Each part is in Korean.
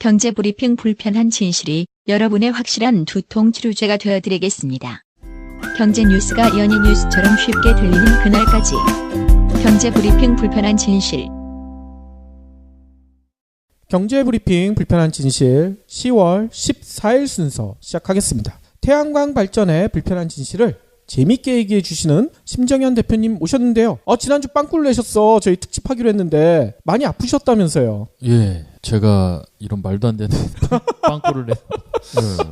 경제브리핑 불편한 진실이 여러분의 확실한 두통 치료제가 되어드리겠습니다. 경제 뉴스가 연예 뉴스처럼 쉽게 들리는 그날까지. 경제브리핑 불편한 진실. 경제브리핑 불편한 진실 10월 14일 순서 시작하겠습니다. 태양광 발전의 불편한 진실을 재밌게 얘기해 주시는 심정현 대표님 오셨는데요. 지난주 빵꾸를 내셨어. 저희 특집하기로 했는데 많이 아프셨다면서요. 예, 제가 이런 말도 안 되는 빵꾸를 내서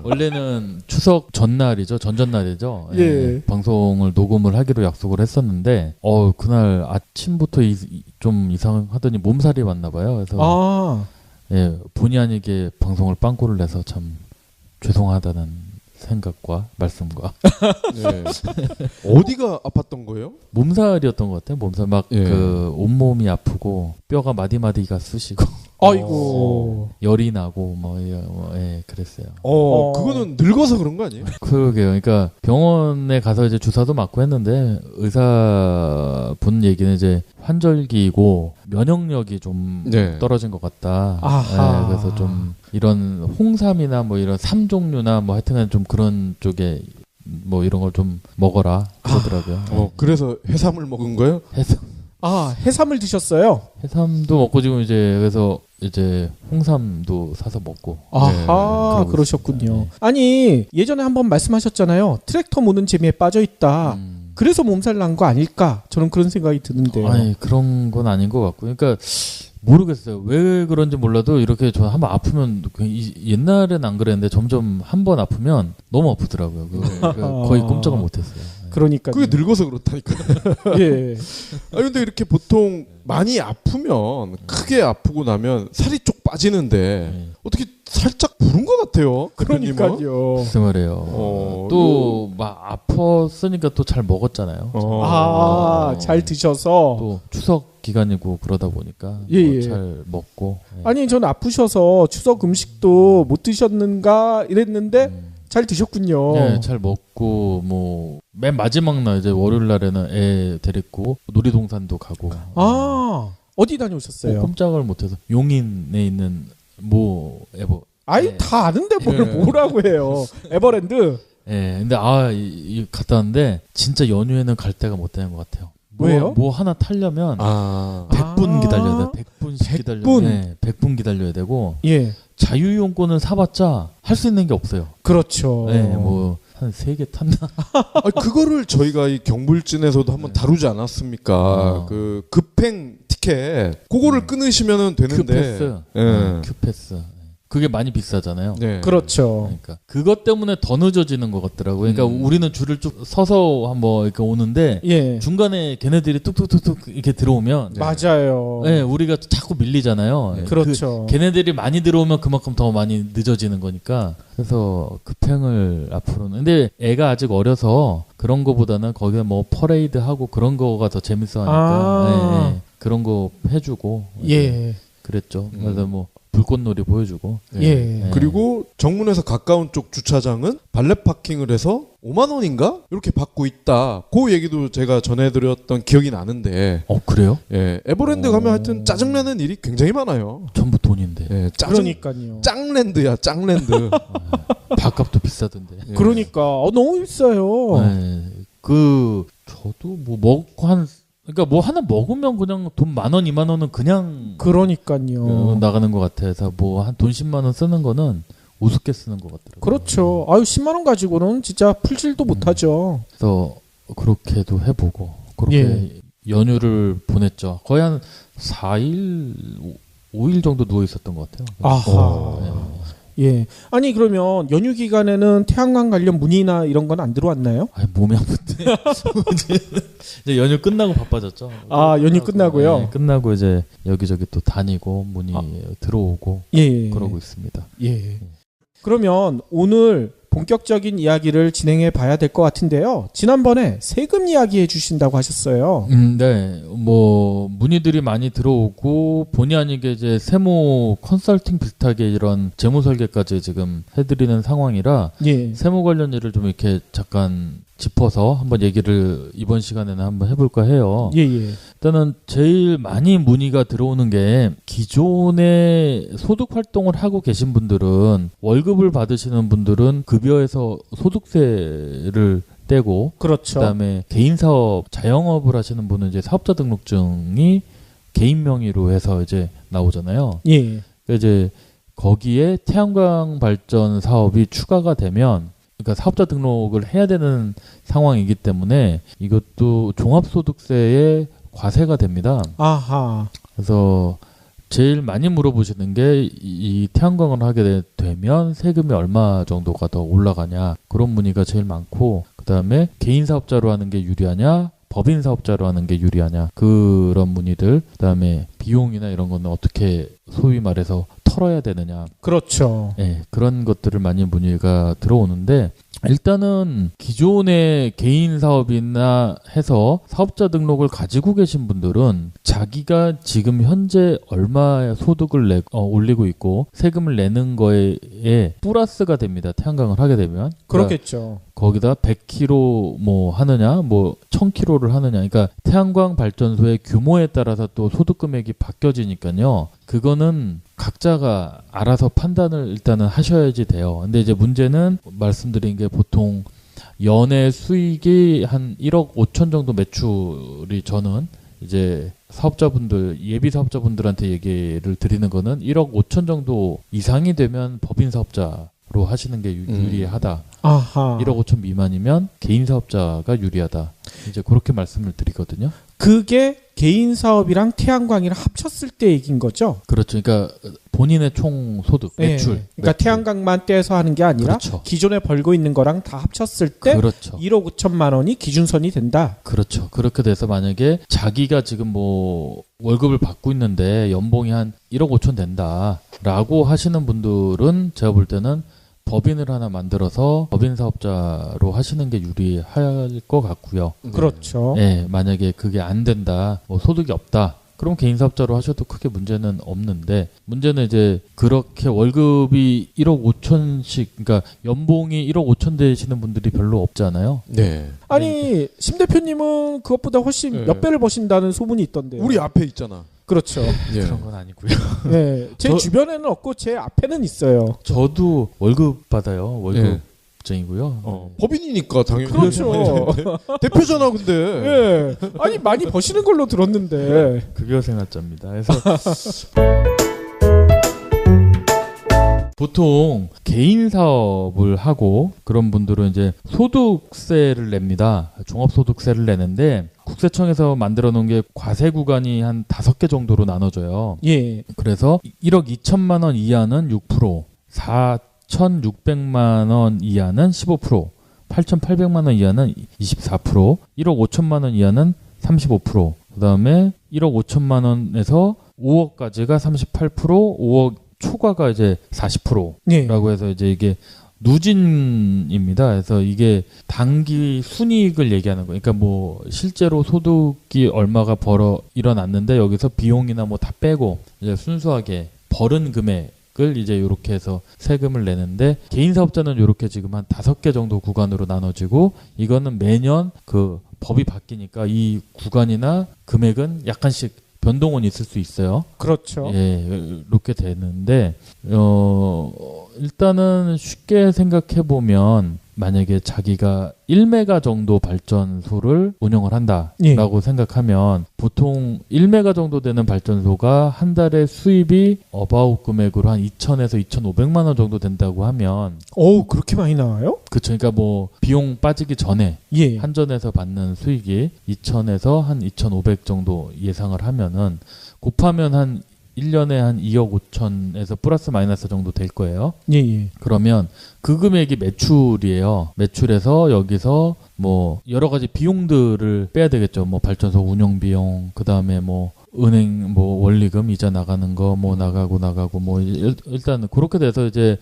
원래는 추석 전날이죠. 전전날이죠. 예. 방송을 녹음을 하기로 약속을 했었는데 그날 아침부터 좀 이상하더니 몸살이 왔나 봐요. 그래서 예, 본의 아니게 방송을 빵꾸를 내서 참 죄송하다는 생각과 말씀과 네. 어디가 아팠던 거예요? 몸살이었던 것 같아요. 몸살 막 그 온몸이 아프고 뼈가 마디마디가 쑤시고 아이고 열이 나고 그랬어요. 그거는 늙어서 그런 거 아니에요? 그러게요. 그러니까 병원에 가서 이제 주사도 맞고 했는데 의사분 얘기는 이제 환절기이고 면역력이 좀 떨어진 것 같다. 그래서 좀 이런 홍삼이나 뭐 이런 삼종류나 뭐 하여튼간 좀 그런 쪽에 뭐 이런 걸 좀 먹어라 그러더라고요. 그래서 해삼을 먹은 거예요? 해삼을 드셨어요? 해삼도 먹고 지금 이제 그래서 이제 홍삼도 사서 먹고. 그러셨군요. 네. 아니 예전에 한번 말씀하셨잖아요. 트랙터 모는 재미에 빠져 있다. 그래서 몸살 난 거 아닐까? 저는 그런 생각이 드는데요. 아니 그런 건 아닌 것 같고, 그러니까 모르겠어요. 왜 그런지 몰라도 이렇게 저 한번 아프면 옛날엔 안 그랬는데 점점 한번 아프면 너무 아프더라고요. 그러니까 거의 꼼짝을 못했어요. 그러니까 그게 늙어서 그렇다니까. 예. 근데 이렇게 보통 많이 아프면 크게 아프고 나면 살이 쪽 빠지는데 어떻게 살짝 부른 것 같아요. 그러니까요. 글쎄 말이에요. 또 막 아팠으니까 또 잘 먹었잖아요. 잘 드셔서 또 추석 기간이고 그러다 보니까 잘 먹고. 아니 전 아프셔서 추석 음식도 못 드셨는가 이랬는데 잘 드셨군요. 네, 잘 먹고 뭐 맨 마지막 날 이제 월요일 날에는 애 데리고 놀이동산도 가고. 어디 다녀오셨어요? 꼼짝을 못해서 용인에 있는 다 아는데 뭐라고 해요? 에버랜드. 근데 갔다 왔는데 진짜 연휴에는 갈 데가 못 되는 것 같아요. 왜요? 뭐 하나 타려면 100분 기다려야 돼. 100분씩 기다려야 돼. 100분 기다려야 되고. 예. 자유이용권을 사봤자 할 수 있는 게 없어요. 그렇죠. 한 3개 탔나? 그거를 저희가 이 경불진에서도 한번 다루지 않았습니까? 그 급행 티켓 그거를 끊으시면 되는데. 큐패스. 그게 많이 비싸잖아요. 그렇죠. 그러니까 그것 때문에 더 늦어지는 것 같더라고요. 그러니까 우리는 줄을 쭉 서서 한번 이렇게 오는데 중간에 걔네들이 뚝뚝뚝뚝 이렇게 들어오면 맞아요. 우리가 자꾸 밀리잖아요. 그렇죠. 걔네들이 많이 들어오면 그만큼 더 많이 늦어지는 거니까. 그래서 급행을 앞으로는. 근데 애가 아직 어려서 그런 거보다는 거기에 뭐 퍼레이드 하고 그런 거가 더 재밌어 하니까 그런 거 해주고 그랬죠. 그래서 뭐 불꽃놀이 보여주고. 그리고 정문에서 가까운 쪽 주차장은 발렛 파킹을 해서 5만 원인가? 이렇게 받고 있다. 그 얘기도 제가 전해드렸던 기억이 나는데. 그래요? 에버랜드 가면 하여튼 짜증나는 일이 굉장히 많아요. 전부 돈인데. 그러니까요. 짱랜드야, 짱랜드. 밥값도 비싸던데. 그러니까 너무 비싸요. 저도 뭐 먹고 그러니까 뭐 하나 먹으면 그냥 돈 10,000원, 20,000원은 그냥 그러니까요. 나가는 것 같아서 뭐 한 돈 10만 원 쓰는 거는 우습게 쓰는 것 같더라고요. 그렇죠. 10만 원 가지고는 진짜 풀질도 못하죠. 그래서 그렇게도 해보고 그렇게 연휴를 보냈죠. 거의 한 4일, 5일 정도 누워 있었던 것 같아요. 아니 그러면 연휴 기간에는 태양광 관련 문의나 이런 건 안 들어왔나요? 몸이 아픈데. 이제 연휴 끝나고 바빠졌죠. 연휴 끝나고요? 끝나고 이제 여기저기 또 다니고 문의 들어오고 그러고 있습니다. 그러면 오늘 본격적인 이야기를 진행해 봐야 될 것 같은데요. 지난번에 세금 이야기 해주신다고 하셨어요. 네, 뭐 문의들이 많이 들어오고 본의 아니게 이제 세무 컨설팅 비슷하게 이런 재무 설계까지 지금 해드리는 상황이라 세무 관련 일을 좀 이렇게 잠깐 짚어서 한번 얘기를 이번 시간에는 한번 해볼까 해요. 예, 예. 일단은 제일 많이 문의가 들어오는 게 기존에 소득 활동을 하고 계신 분들은 월급을 받으시는 분들은 급여에서 소득세를 떼고 그렇죠. 그다음에 개인 사업 자영업을 하시는 분은 이제 사업자 등록증이 개인 명의로 해서 이제 나오잖아요. 예. 그러니까 이제 거기에 태양광 발전 사업이 추가가 되면 그러니까 사업자 등록을 해야 되는 상황이기 때문에 이것도 종합소득세에 과세가 됩니다. 아하. 그래서 제일 많이 물어보시는 게 이 태양광을 하게 되면 세금이 얼마 정도가 더 올라가냐 그런 문의가 제일 많고 그다음에 개인 사업자로 하는 게 유리하냐 법인 사업자로 하는 게 유리하냐 그런 문의들 그다음에 비용이나 이런 거는 어떻게 소위 말해서 털어야 되느냐 그렇죠. 네, 그런 것들을 많이 문의가 들어오는데 일단은 기존의 개인 사업이나 해서 사업자 등록을 가지고 계신 분들은 자기가 지금 현재 얼마의 소득을 올리고 있고 세금을 내는 거에 플러스가 됩니다. 태양광을 하게 되면. 그렇겠죠. 거기다 100kg 뭐 하느냐, 뭐 1000kg를 하느냐. 그러니까 태양광 발전소의 규모에 따라서 또 소득 금액이 바뀌어지니까요. 그거는 각자가 알아서 판단을 일단은 하셔야지 돼요. 근데 이제 문제는 말씀드린 게 보통 연애 수익이 한 1억 5천 정도 매출이 저는 이제 사업자분들, 예비 사업자분들한테 얘기를 드리는 거는 1억 5천 정도 이상이 되면 법인 사업자로 하시는 게 유리하다. 아하. 1억 5천 미만이면 개인 사업자가 유리하다. 이제 그렇게 말씀을 드리거든요. 그게 개인 사업이랑 태양광이랑 합쳤을 때 얘기인 거죠? 그렇죠. 그러니까 본인의 총 소득, 매출. 네. 그러니까 태양광만 떼서 하는 게 아니라 그렇죠. 기존에 벌고 있는 거랑 다 합쳤을 때 그렇죠. 1억 5천만 원이 기준선이 된다. 그렇죠. 그렇게 돼서 만약에 자기가 지금 뭐 월급을 받고 있는데 연봉이 한 1억 5천 된다라고 하시는 분들은 제가 볼 때는 법인을 하나 만들어서 법인 사업자로 하시는 게 유리할 것 같고요. 그렇죠. 네, 만약에 그게 안 된다, 뭐 소득이 없다, 그럼 개인 사업자로 하셔도 크게 문제는 없는데 문제는 이제 그렇게 월급이 1억 5천씩, 그러니까 연봉이 1억 5천 되시는 분들이 별로 없잖아요. 네. 아니 심 대표님은 그것보다 훨씬 네. 몇 배를 버신다는 소문이 있던데요. 우리 앞에 있잖아. 그렇죠. 예. 그런 건 아니고요. 네, 제 주변에는 없고 제 앞에는 있어요. 저도 월급 받아요. 월급쟁이고요. 법인이니까 당연히. 그렇죠. 대표잖아, 근데. 예. 아니 많이 버시는 걸로 들었는데. 급여생활자입니다. 그래서 보통 개인 사업을 하고 그런 분들은 이제 소득세를 냅니다. 종합소득세를 내는데 국세청에서 만들어 놓은 게 과세 구간이 한 5개 정도로 나눠져요. 예. 그래서 1억 2천만 원 이하는 6%, 4,600만 원 이하는 15%, 8,800만 원 이하는 24%, 1억 5천만 원 이하는 35%, 그다음에 1억 5천만 원에서 5억까지가 38%, 5억 초과가 이제 40%라고 해서 이제 이게 누진입니다. 그래서 이게 단기 순이익을 얘기하는 거예요. 그러니까 뭐 실제로 소득이 얼마가 일어났는데 여기서 비용이나 뭐 다 빼고 이제 순수하게 벌은 금액을 이제 이렇게 해서 세금을 내는데 개인 사업자는 이렇게 지금 한 5개 정도 구간으로 나눠지고 이거는 매년 그 법이 바뀌니까 이 구간이나 금액은 약간씩 변동은 있을 수 있어요. 그렇죠. 예, 이렇게 되는데 일단은 쉽게 생각해 보면 만약에 자기가 1메가 정도 발전소를 운영을 한다라고 생각하면 보통 1메가 정도 되는 발전소가 한 달에 수입이 어바웃 금액으로 한 2,000에서 2,500만 원 정도 된다고 하면 그렇게 많이 나와요? 그쵸. 그러니까 뭐 비용 빠지기 전에 예. 한전에서 받는 수익이 2,000에서 한 2,500 정도 예상을 하면은 곱하면 한 1년에 한 2억 5천에서 플러스 마이너스 정도 될 거예요. 예. 그러면 그 금액이 매출이에요. 매출에서 여기서 뭐 여러 가지 비용들을 빼야 되겠죠. 뭐 발전소 운영 비용, 그다음에 뭐 은행 뭐 원리금 이자 나가는 거 뭐 나가고 뭐 일단 그렇게 돼서 이제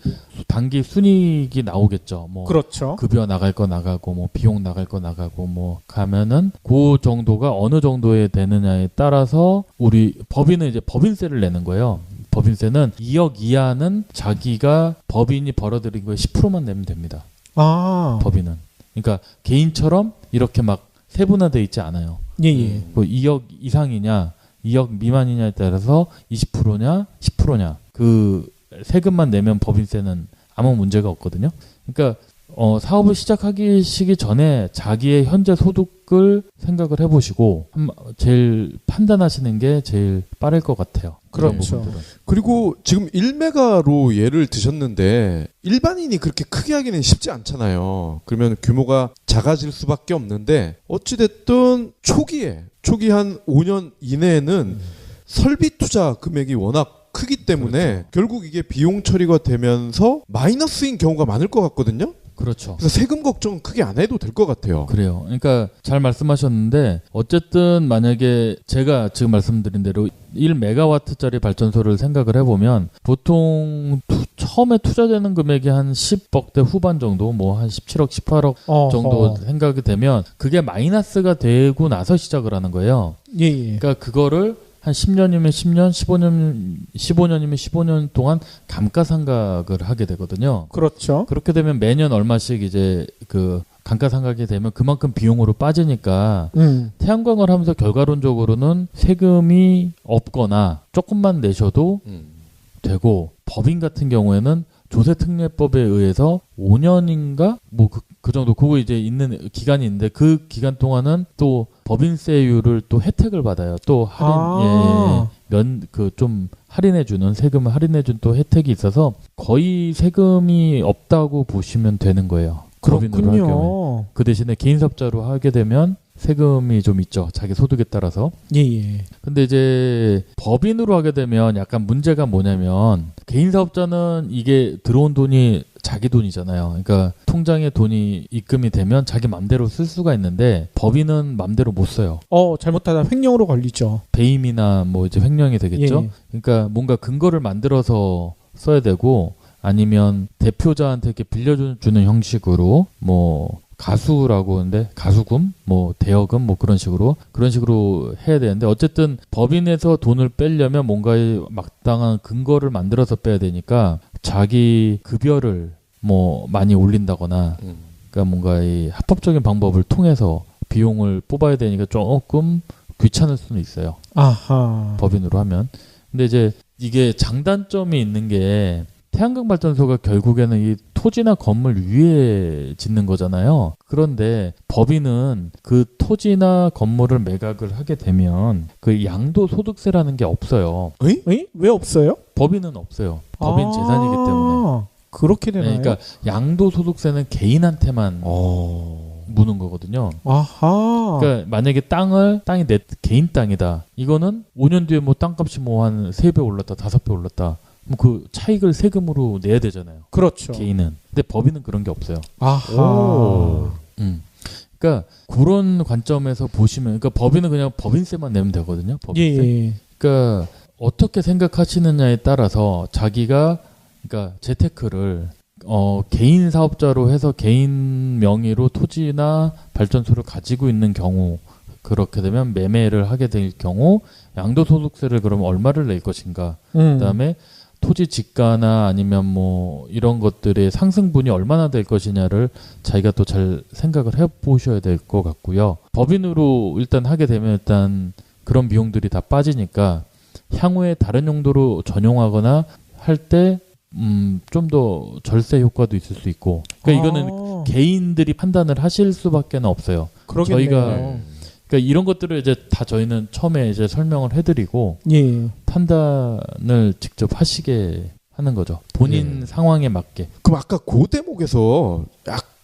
단기 순이익이 나오겠죠. 뭐 그렇죠. 급여 나갈 거 나가고 뭐 비용 나갈 거 나가고 뭐 가면은 그 정도가 어느 정도에 되느냐에 따라서 우리 법인은 이제 법인세를 내는 거예요. 법인세는 2억 이하는 자기가 법인이 벌어들인 거에 10%만 내면 됩니다. 아. 법인은. 그러니까 개인처럼 이렇게 막 세분화돼 있지 않아요. 예. 뭐 2억 이상이냐, 2억 미만이냐에 따라서 20%냐, 10%냐 그 세금만 내면 법인세는 아무 문제가 없거든요. 그러니까 사업을 시작하기 전에 자기의 현재 소득을 생각을 해보시고 제일 판단하시는 게 제일 빠를 것 같아요. 그렇죠. 그리고 지금 1메가로 예를 드셨는데 일반인이 그렇게 크게 하기는 쉽지 않잖아요. 그러면 규모가 작아질 수밖에 없는데 어찌됐든 초기 한 5년 이내에는 설비 투자 금액이 워낙 크기 때문에 그렇죠. 결국 이게 비용 처리가 되면서 마이너스인 경우가 많을 것 같거든요. 그렇죠. 그래서 세금 걱정 크게 안 해도 될 것 같아요. 그래요. 그러니까 잘 말씀하셨는데 어쨌든 만약에 제가 지금 말씀드린 대로 1메가와트짜리 발전소를 생각을 해보면 보통 처음에 투자되는 금액이 한 10억대 후반 정도 뭐 한 17억, 18억 정도 생각이 되면 그게 마이너스가 되고 나서 시작을 하는 거예요. 예. 그러니까 그거를 한 10년이면 10년, 15년이면 15년 동안 감가상각을 하게 되거든요. 그렇죠. 그렇게 되면 매년 얼마씩 이제 그 감가상각이 되면 그만큼 비용으로 빠지니까 태양광을 하면서 결과론적으로는 세금이 없거나 조금만 내셔도 되고 법인 같은 경우에는 조세특례법에 의해서 5년인가 뭐 그 정도 그거 이제 있는 기간이 있는데 그 기간 동안은 또 법인세율을 또 혜택을 받아요. 또 할인 좀 할인해주는 세금을 할인해준 또 혜택이 있어서 거의 세금이 없다고 보시면 되는 거예요. 법인으로 할 경우에. 그 대신에 개인 사업자로 하게 되면 세금이 좀 있죠. 자기 소득에 따라서. 예. 근데 이제 법인으로 하게 되면 약간 문제가 뭐냐면 개인 사업자는 이게 들어온 돈이 자기 돈이잖아요. 그러니까 통장에 돈이 입금이 되면 자기 맘대로 쓸 수가 있는데 법인은 맘대로 못 써요. 잘못하다 횡령으로 걸리죠. 배임이나 뭐 이제 횡령이 되겠죠. 예. 그러니까 뭔가 근거를 만들어서 써야 되고 아니면 대표자한테 이렇게 빌려주는 형식으로 뭐 가수라고 하는데 가수금, 뭐 대여금, 뭐 그런 식으로 해야 되는데 어쨌든 법인에서 돈을 빼려면 뭔가의 마땅한 근거를 만들어서 빼야 되니까 자기 급여를 뭐 많이 올린다거나 그러니까 뭔가 이 합법적인 방법을 통해서 비용을 뽑아야 되니까 조금 귀찮을 수는 있어요. 아하. 법인으로 하면. 근데 이제 이게 장단점이 있는 게 태양광 발전소가 결국에는 이 토지나 건물 위에 짓는 거잖아요. 그런데 법인은 그 토지나 건물을 매각을 하게 되면 그 양도소득세라는 게 없어요. 왜 없어요? 법인은 없어요. 법인 재산이기 때문에. 그렇게 되나요? 네, 그러니까 양도소득세는 개인한테만 무는 거거든요. 아하. 그러니까 만약에 땅이 내 개인 땅이다. 이거는 5년 뒤에 뭐 땅값이 뭐 한 3배 올랐다, 5배 올랐다. 그 차익을 세금으로 내야 되잖아요. 그렇죠. 개인은. 근데 법인은 그런 게 없어요. 아하. 그러니까 그런 관점에서 보시면, 그러니까 법인은 그냥 법인세만 내면 되거든요. 법인세. 예. 그러니까 어떻게 생각하시느냐에 따라서 자기가 그러니까 재테크를 개인 사업자로 해서 개인 명의로 토지나 발전소를 가지고 있는 경우 그렇게 되면 매매를 하게 될 경우 양도소득세를 그러면 얼마를 낼 것인가. 그다음에 토지 지가나 아니면 뭐 이런 것들의 상승분이 얼마나 될 것이냐를 자기가 또 잘 생각을 해보셔야 될 것 같고요. 법인으로 일단 하게 되면 일단 그런 비용들이 다 빠지니까 향후에 다른 용도로 전용하거나 할 때 좀 더 절세 효과도 있을 수 있고. 그러니까 이거는 개인들이 판단을 하실 수밖에 없어요. 그러겠네요. 저희가 그러니까 이런 것들을 이제 다 저희는 처음에 이제 설명을 해드리고 판단을 직접 하시게 하는 거죠. 본인 상황에 맞게. 그럼 아까 그 대목에서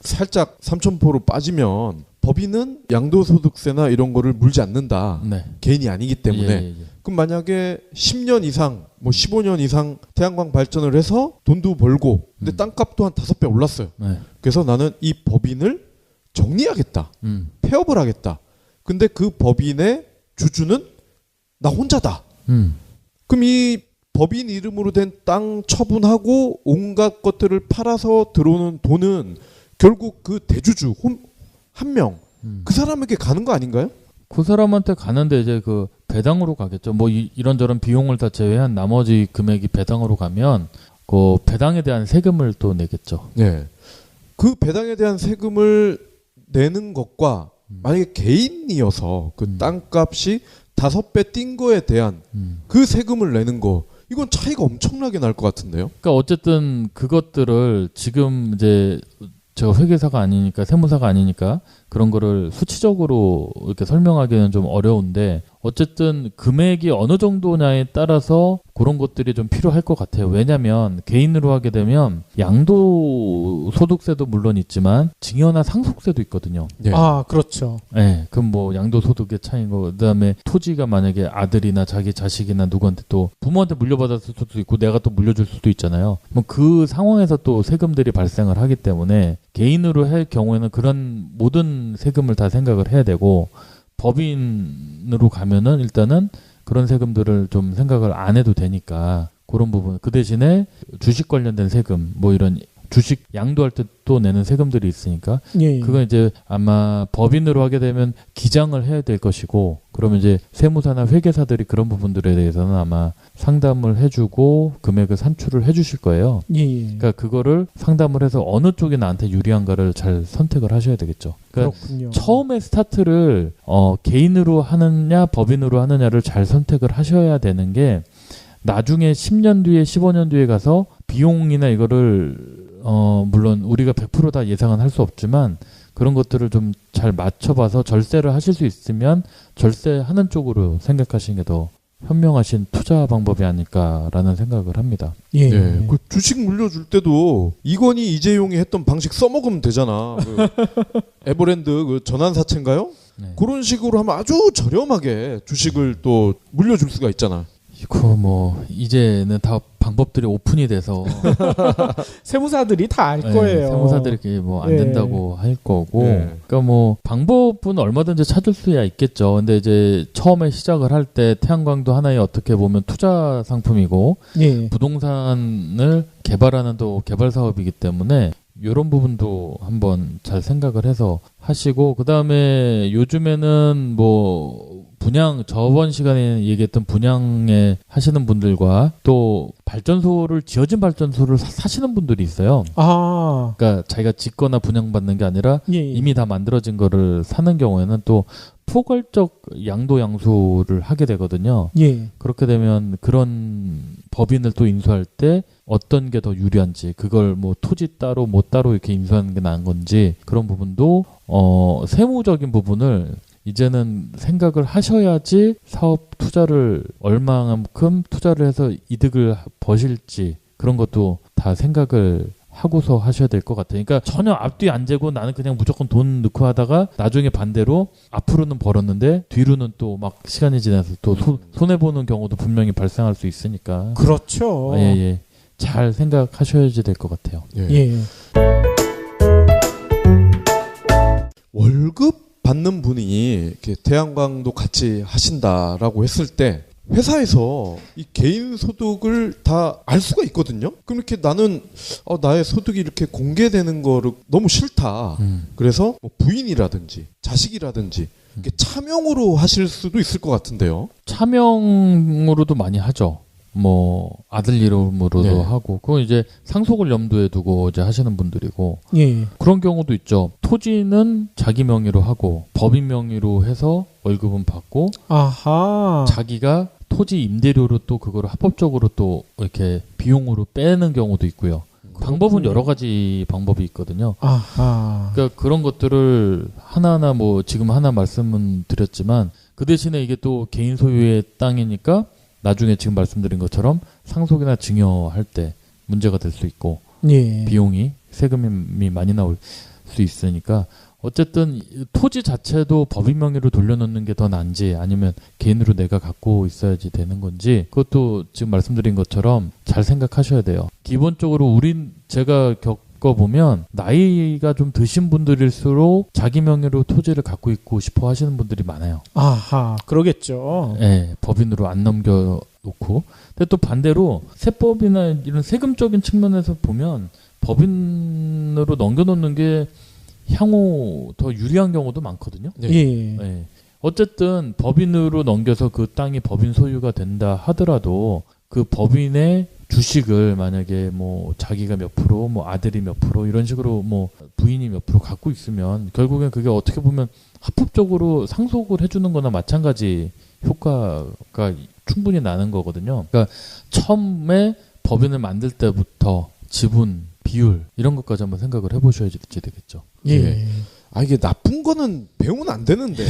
살짝 삼천포로 빠지면 법인은 양도소득세나 이런 거를 물지 않는다. 네. 개인이 아니기 때문에. 그럼 만약에 10년 이상, 뭐 15년 이상 태양광 발전을 해서 돈도 벌고 근데 땅값도 한 5배 올랐어요. 네. 그래서 나는 이 법인을 정리하겠다. 폐업을 하겠다. 근데 그 법인의 주주는 나 혼자다. 그럼 이 법인 이름으로 된 땅 처분하고 온갖 것들을 팔아서 들어오는 돈은 결국 그 대주주 한 명 그 사람에게 가는 거 아닌가요? 그 사람한테 가는데 이제 그 배당으로 가겠죠. 뭐 이런저런 비용을 다 제외한 나머지 금액이 배당으로 가면 그 배당에 대한 세금을 또 내겠죠. 네. 그 배당에 대한 세금을 내는 것과 만약에 개인이어서 그 땅값이 5배 뛴 거에 대한 그 세금을 내는 거 이건 차이가 엄청나게 날 것 같은데요. 그러니까 어쨌든 그것들을 지금 이제 제가 회계사가 아니니까 세무사가 아니니까 그런 거를 수치적으로 이렇게 설명하기는 좀 어려운데 어쨌든 금액이 어느 정도냐에 따라서 그런 것들이 좀 필요할 것 같아요. 왜냐하면 개인으로 하게 되면 양도소득세도 물론 있지만 증여나 상속세도 있거든요. 네. 아, 그렇죠. 네, 그럼 뭐 양도소득의 차이인 거. 그다음에 토지가 만약에 아들이나 자기 자식이나 누구한테 또 부모한테 물려받았을 수도 있고 내가 또 물려줄 수도 있잖아요. 뭐 그 상황에서 또 세금들이 발생을 하기 때문에 개인으로 할 경우에는 그런 모든 세금을 다 생각을 해야 되고 법인으로 가면은 일단은 그런 세금들을 좀 생각을 안 해도 되니까 그런 부분. 그 대신에 주식 관련된 세금 뭐 이런 주식 양도할 때 또 내는 세금들이 있으니까 예. 그건 이제 아마 법인으로 하게 되면 기장을 해야 될 것이고 그러면 이제 세무사나 회계사들이 그런 부분들에 대해서는 아마 상담을 해주고 금액을 산출을 해주실 거예요. 예. 그러니까 그거를 상담을 해서 어느 쪽이 나한테 유리한가를 잘 선택을 하셔야 되겠죠. 그러니까 그렇군요. 처음에 스타트를 개인으로 하느냐 법인으로 하느냐를 잘 선택을 하셔야 되는 게 나중에 10년 뒤에 15년 뒤에 가서 비용이나 이거를 물론 우리가 100% 다 예상은 할 수 없지만 그런 것들을 좀 잘 맞춰봐서 절세를 하실 수 있으면 절세하는 쪽으로 생각하시는 게 더 현명하신 투자 방법이 아닐까라는 생각을 합니다. 예. 네. 그 주식 물려줄 때도 이건희 이재용이 했던 방식 써먹으면 되잖아. 그 에버랜드 그 전환사채인가요? 네. 그런 식으로 하면 아주 저렴하게 주식을 또 물려줄 수가 있잖아. 이거 뭐 이제는 다 방법들이 오픈이 돼서 세무사들이 다 알 네, 거예요. 세무사들이 뭐 안 예. 된다고 할 거고 네. 그러니까 뭐 방법은 얼마든지 찾을 수야 있겠죠. 근데 이제 처음에 시작을 할 때 태양광도 하나의 어떻게 보면 투자 상품이고 예. 부동산을 개발하는 또 개발 사업이기 때문에 이런 부분도 한번 잘 생각을 해서 하시고 그다음에 요즘에는 뭐 분양 저번 시간에 얘기했던 분양에 하시는 분들과 또 발전소를 지어진 발전소를 사시는 분들이 있어요. 아. 그러니까 자기가 짓거나 분양받는 게 아니라 예. 이미 다 만들어진 거를 사는 경우에는 또 포괄적 양도 양수를 하게 되거든요. 예. 그렇게 되면 그런 법인을 또 인수할 때 어떤 게 더 유리한지 그걸 뭐 토지 따로 뭐 따로 이렇게 인수하는 게 나은 건지 그런 부분도 세무적인 부분을 이제는 생각을 하셔야지 사업 투자를 얼마만큼 투자를 해서 이득을 버실지 그런 것도 다 생각을 하고서 하셔야 될 것 같아요. 그러니까 전혀 앞뒤 안 재고 나는 그냥 무조건 돈 넣고 하다가 나중에 반대로 앞으로는 벌었는데 뒤로는 또 막 시간이 지나서 또 손해보는 경우도 분명히 발생할 수 있으니까. 그렇죠. 예. 잘 생각하셔야지 될 것 같아요. 예. 월급 받는 분이 이렇게 태양광도 같이 하신다라고 했을 때 회사에서 이 개인 소득을 다 알 수가 있거든요. 그럼 이렇게 나는 나의 소득이 이렇게 공개되는 거를 너무 싫다. 그래서 뭐 부인이라든지 자식이라든지 이렇게 차명으로 하실 수도 있을 것 같은데요. 차명으로도 많이 하죠. 뭐 아들 이름으로도 네. 하고 그건 이제 상속을 염두에 두고 이제 하시는 분들이고 예. 그런 경우도 있죠. 토지는 자기 명의로 하고 법인 명의로 해서 월급은 받고 아하. 자기가 토지 임대료로 또 그거를 합법적으로 또 이렇게 비용으로 빼는 경우도 있고요. 방법은 여러 가지 방법이 있거든요. 아하. 그러니까 그런 것들을 하나하나 뭐 지금 하나 말씀은 드렸지만 그 대신에 이게 또 개인 소유의 땅이니까 나중에 지금 말씀드린 것처럼 상속이나 증여할 때 문제가 될 수 있고 예. 비용이 세금이 많이 나올 수 있으니까 어쨌든 토지 자체도 법인 명의로 돌려놓는 게 더 나은지 아니면 개인으로 내가 갖고 있어야지 되는 건지 그것도 지금 말씀드린 것처럼 잘 생각하셔야 돼요. 기본적으로 제가 겪어보면 나이가 좀 드신 분들일수록 자기 명의로 토지를 갖고 있고 싶어 하시는 분들이 많아요. 아하. 그러겠죠. 네, 법인으로 안 넘겨놓고. 근데 또 반대로 세법이나 이런 세금적인 측면에서 보면 법인으로 넘겨놓는 게 향후 더 유리한 경우도 많거든요. 예. 네. 어쨌든 법인으로 넘겨서 그 땅이 법인 소유가 된다 하더라도 그 법인의 주식을 만약에 뭐 자기가 몇 프로, 뭐 아들이 몇 프로 이런 식으로 뭐 부인이 몇 프로 갖고 있으면 결국엔 그게 어떻게 보면 합법적으로 상속을 해주는 거나 마찬가지 효과가 충분히 나는 거거든요. 그러니까 처음에 법인을 만들 때부터 지분, 비율 이런 것까지 한번 생각을 해보셔야 되겠죠. 예. 이게 나쁜 거는 배우면 안 되는데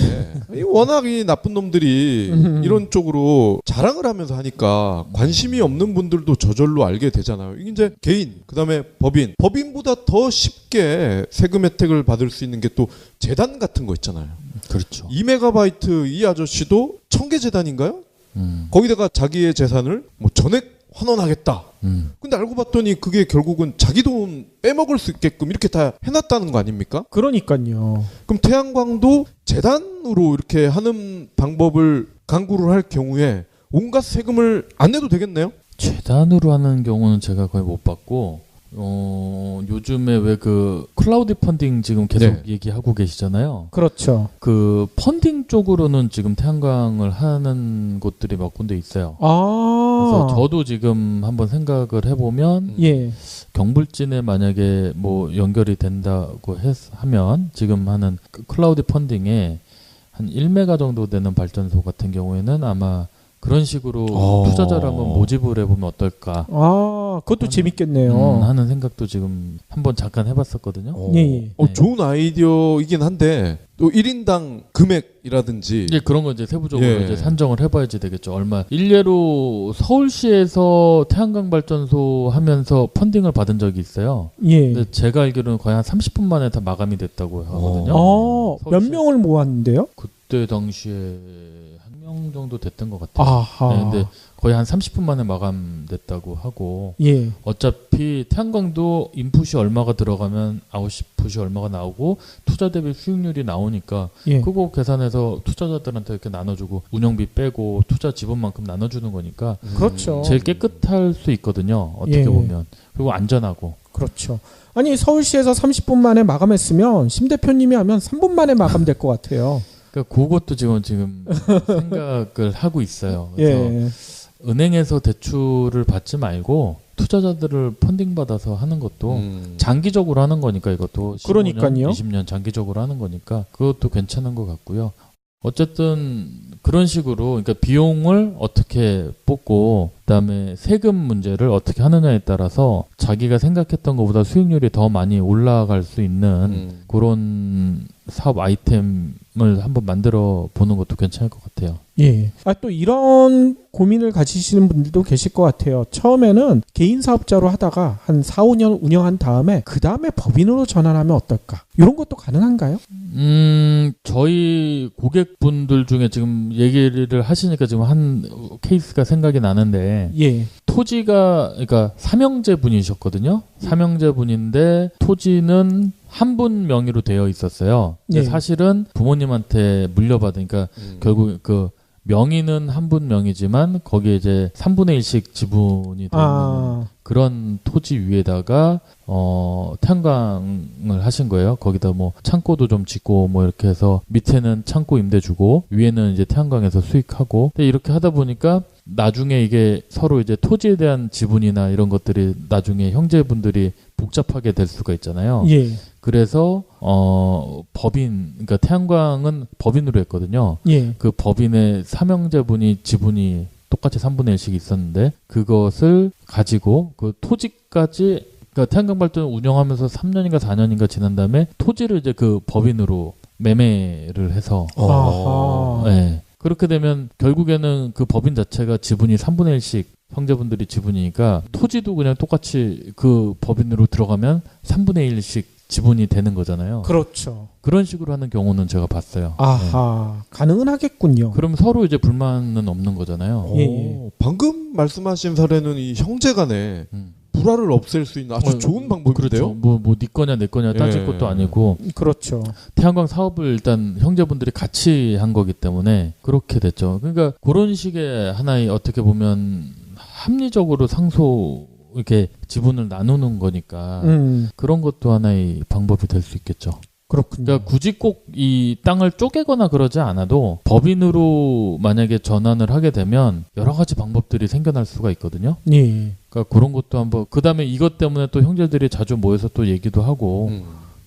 워낙 이 나쁜 놈들이 이런 쪽으로 자랑을 하면서 하니까 관심이 없는 분들도 저절로 알게 되잖아요. 이게 이제 개인, 그다음에 법인보다 더 쉽게 세금 혜택을 받을 수 있는 게 또 재단 같은 거 있잖아요. 그렇죠. 2메가바이트 이 아저씨도 청계재단인가요? 거기다가 자기의 재산을 뭐 전액 환원하겠다. 근데 알고 봤더니 그게 결국은 자기 돈 빼먹을 수 있게끔 이렇게 다 해놨다는 거 아닙니까? 그러니까요. 그럼 태양광도 재단으로 이렇게 하는 방법을 강구를 할 경우에 온갖 세금을 안 내도 되겠네요? 재단으로 하는 경우는 제가 거의 못 봤고, 요즘에 왜 그 클라우드 펀딩 지금 계속 얘기하고 계시잖아요. 그렇죠. 그 펀딩 쪽으로는 지금 태양광을 하는 곳들이 몇 군데 있어요. 그래서 저도 지금 한번 생각을 해보면 경불진에 만약에 뭐 연결이 된다고 하면 지금 하는 그 클라우드 펀딩에 한 1메가 정도 되는 발전소 같은 경우에는 아마 그런 식으로 투자자를 한번 모집을 해보면 어떨까. 그것도 재밌겠네요. 하는 생각도 지금 한번 잠깐 해봤었거든요. 좋은 아이디어이긴 한데 또 1인당 금액이라든지 그런 거 이제 세부적으로 이제 산정을 해봐야지 되겠죠. 얼마 일례로 서울시에서 태양광 발전소 하면서 펀딩을 받은 적이 있어요. 근데 제가 알기로는 거의 한 30분 만에 다 마감이 됐다고 하거든요. 몇 명을 모았는데요? 그때 당시에 한 명 정도 됐던 것 같아요. 근데 거의 한 30분 만에 마감됐다고 하고 어차피 태양광도 인풋이 얼마가 들어가면 아웃풋이 얼마가 나오고 투자 대비 수익률이 나오니까 그거 계산해서 투자자들한테 이렇게 나눠주고 운영비 빼고 투자 지분만큼 나눠주는 거니까 그렇죠. 제일 깨끗할 수 있거든요. 어떻게 보면. 그리고 안전하고. 그렇죠. 아니 서울시에서 30분 만에 마감했으면 심 대표님이 하면 3분 만에 마감될 것 같아요. 그러니까 그것도 지금 생각을 하고 있어요. 그래서 은행에서 대출을 받지 말고 투자자들을 펀딩 받아서 하는 것도 장기적으로 하는 거니까 이것도 15년, 그러니까요. 20년 장기적으로 하는 거니까 그것도 괜찮은 것 같고요. 어쨌든 그런 식으로 그러니까 비용을 어떻게 뽑고 그다음에 세금 문제를 어떻게 하느냐에 따라서 자기가 생각했던 것보다 수익률이 더 많이 올라갈 수 있는 그런 사업 아이템을 한번 만들어 보는 것도 괜찮을 것 같아요. 또 이런 고민을 가지시는 분들도 계실 것 같아요. 처음에는 개인 사업자로 하다가 한 4, 5년 운영한 다음에 그 다음에 법인으로 전환하면 어떨까? 이런 것도 가능한가요? 저희 고객분들 중에 지금 얘기를 하시니까 지금 한 케이스가 생각이 나는데 토지가 그러니까 삼형제 분이셨거든요. 삼형제 분인데 토지는 한 분 명의로 되어 있었어요. 근데 사실은 부모님한테 물려받으니까 결국 그 명의는 한 분 명의지만 거기에 이제 3분의 1씩 지분이 되는 그런 토지 위에다가 태양광을 하신 거예요. 거기다 뭐 창고도 좀 짓고 뭐 이렇게 해서 밑에는 창고 임대 주고 위에는 이제 태양광에서 수익하고 근데 이렇게 하다 보니까 나중에 이게 서로 이제 토지에 대한 지분이나 이런 것들이 나중에 형제분들이 복잡하게 될 수가 있잖아요. 그래서 법인 그러니까 태양광은 법인으로 했거든요. 그 법인의 삼형제분이 지분이 똑같이 3분의 1씩 있었는데 그것을 가지고 그 토지까지 그러니까 태양광 발전 운영하면서 3년인가 4년인가 지난 다음에 토지를 이제 그 법인으로 매매를 해서 그렇게 되면 결국에는 그 법인 자체가 지분이 3분의 1씩 형제분들이 지분이니까 토지도 그냥 똑같이 그 법인으로 들어가면 3분의 1씩 지분이 되는 거잖아요. 그렇죠. 그런 식으로 하는 경우는 제가 봤어요. 가능은 하겠군요. 그럼 서로 이제 불만은 없는 거잖아요. 방금 말씀하신 사례는 이 형제간에 불화를 없앨 수 있는 아주 좋은 방법인데요. 그렇죠. 네 거냐 내 거냐 따질 것도 아니고. 그렇죠. 태양광 사업을 일단 형제분들이 같이 한 거기 때문에 그렇게 됐죠. 그러니까 그런 식의 하나의 어떻게 보면 합리적으로 상속 이렇게 지분을 나누는 거니까 그런 것도 하나의 방법이 될 수 있겠죠. 그렇군요. 그러니까 굳이 꼭 이 땅을 쪼개거나 그러지 않아도 법인으로 만약에 전환을 하게 되면 여러 가지 방법들이 생겨날 수가 있거든요. 예. 그러니까 그런 것도 한번 그다음에 이것 때문에 또 형제들이 자주 모여서 또 얘기도 하고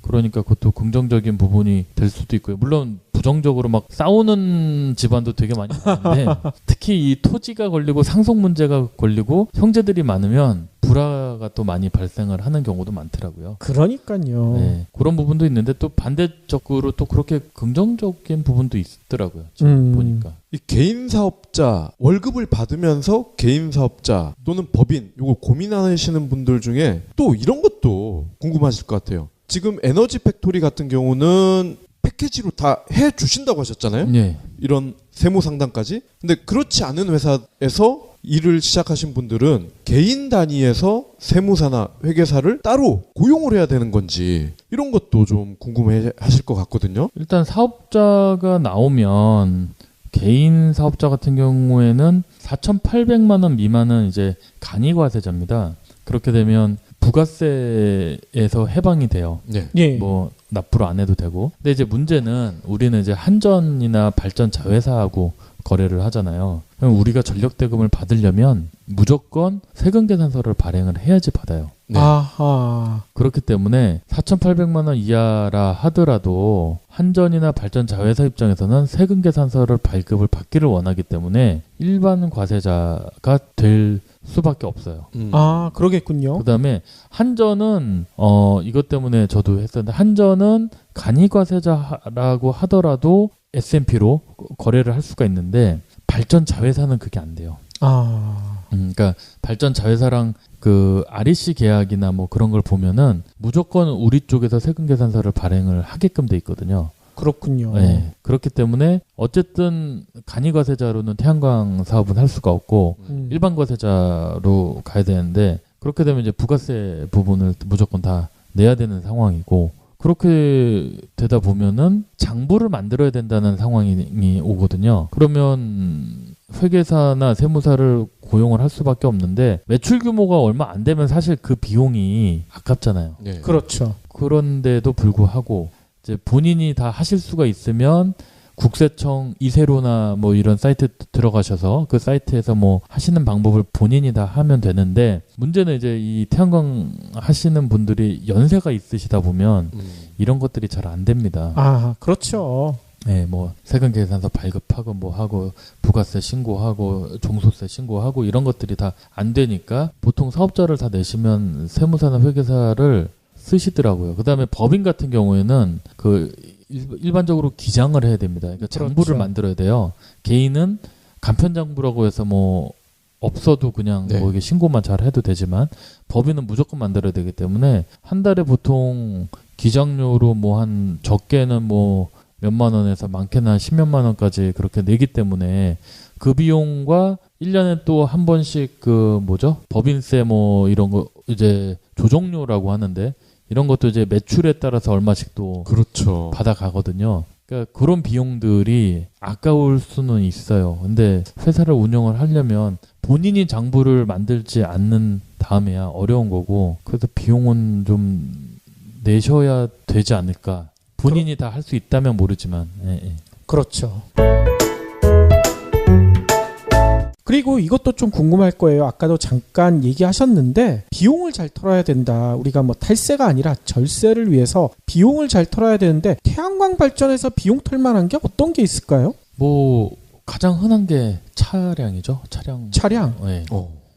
그러니까 그것도 긍정적인 부분이 될 수도 있고요. 물론 부정적으로 막 싸우는 집안도 되게 많이 있는데 특히 이 토지가 걸리고 상속 문제가 걸리고 형제들이 많으면 불화가 또 많이 발생을 하는 경우도 많더라고요. 그러니까요. 네, 그런 부분도 있는데 또 반대적으로 또 그렇게 긍정적인 부분도 있더라고요. 지금 보니까. 이 개인 사업자 월급을 받으면서 개인 사업자 또는 법인 이거 고민하시는 분들 중에 또 이런 것도 궁금하실 것 같아요. 지금 에너지 팩토리 같은 경우는 패키지로 다 해주신다고 하셨잖아요. 네. 이런 세무 상담까지. 근데 그렇지 않은 회사에서 일을 시작하신 분들은 개인 단위에서 세무사나 회계사를 따로 고용을 해야 되는 건지 이런 것도 좀 궁금해 하실 것 같거든요. 일단 사업자가 나오면 개인 사업자 같은 경우에는 4,800만 원 미만은 이제 간이과세자입니다. 그렇게 되면 부가세에서 해방이 돼요. 네. 예. 뭐 납부를 안 해도 되고. 근데 이제 문제는 우리는 이제 한전이나 발전 자회사하고 거래를 하잖아요. 그럼 우리가 전력 대금을 받으려면 무조건 세금 계산서를 발행을 해야지 받아요. 네. 아하. 그렇기 때문에 4,800만 원 이하라 하더라도 한전이나 발전 자회사 입장에서는 세금 계산서를 발급을 받기를 원하기 때문에 일반 과세자가 될 수밖에 없어요. 아, 그러겠군요. 그다음에 한전은 이것 때문에 저도 했었는데 한전은 간이과세자라고 하더라도 S&P로 거래를 할 수가 있는데 발전 자회사는 그게 안 돼요. 아. 그러니까 발전 자회사랑 그 REC 계약이나 뭐 그런 걸 보면은 무조건 우리 쪽에서 세금 계산서를 발행을 하게끔 돼 있거든요. 그렇군요. 네. 그렇기 때문에 어쨌든 간이과세자로는 태양광 사업은 할 수가 없고 일반 과세자로 가야 되는데 그렇게 되면 이제 부가세 부분을 무조건 다 내야 되는 상황이고 그렇게 되다 보면은 장부를 만들어야 된다는 상황이 오거든요. 그러면 회계사나 세무사를 고용을 할 수밖에 없는데 매출 규모가 얼마 안 되면 사실 그 비용이 아깝잖아요. 네. 그렇죠. 그런데도 불구하고 이제 본인이 다 하실 수가 있으면 국세청 이세로나 뭐 이런 사이트 들어가셔서 그 사이트에서 뭐 하시는 방법을 본인이 다 하면 되는데 문제는 이제 이 태양광 하시는 분들이 연세가 있으시다 보면 이런 것들이 잘 안 됩니다. 아, 그렇죠. 네, 뭐 세금 계산서 발급하고 뭐 하고 부가세 신고하고 종소세 신고하고 이런 것들이 다 안 되니까 보통 사업자를 다 내시면 세무사나 회계사를 쓰시더라고요. 그다음에 법인 같은 경우에는 그 일반적으로 기장을 해야 됩니다. 그러니까 장부를 그렇죠. 만들어야 돼요. 개인은 간편장부라고 해서 뭐 없어도 그냥 네. 뭐 이게 신고만 잘 해도 되지만 법인은 무조건 만들어야 되기 때문에 한 달에 보통 기장료로 뭐 한 적게는 뭐 몇만 원에서 많게는 한 10몇만 원까지 그렇게 내기 때문에 그 비용과 1년에 또 한 번씩 그 뭐죠? 법인세 뭐 이런 거 이제 조정료라고 하는데 이런 것도 이제 매출에 따라서 얼마씩 또 그렇죠. 받아가거든요. 그러니까 그런 비용들이 아까울 수는 있어요. 근데 회사를 운영을 하려면 본인이 장부를 만들지 않는 다음에야 어려운 거고 그래서 비용은 좀 내셔야 되지 않을까. 본인이 다 할 수 있다면 모르지만. 예, 예. 그렇죠. 그리고 이것도 좀 궁금할 거예요. 아까도 잠깐 얘기하셨는데 비용을 잘 털어야 된다. 우리가 뭐 탈세가 아니라 절세를 위해서 비용을 잘 털어야 되는데 태양광 발전에서 비용 털 만한 게 어떤 게 있을까요? 뭐 가장 흔한 게 차량이죠. 차량. 네.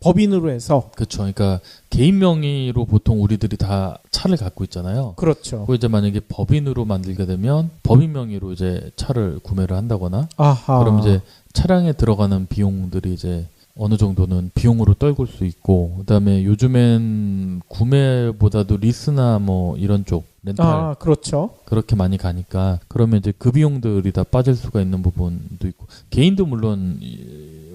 법인으로 해서. 그렇죠. 그러니까 개인 명의로 보통 우리들이 다 차를 갖고 있잖아요. 그렇죠. 그 이제 만약에 법인으로 만들게 되면 법인 명의로 이제 차를 구매를 한다거나 아하. 그럼 이제 차량에 들어가는 비용들이 이제 어느 정도는 비용으로 떨굴 수 있고 그다음에 요즘엔 구매보다도 리스나 뭐 이런 쪽 렌탈 그렇죠. 그렇게 많이 가니까 그러면 이제 그 비용들이 다 빠질 수가 있는 부분도 있고 개인도 물론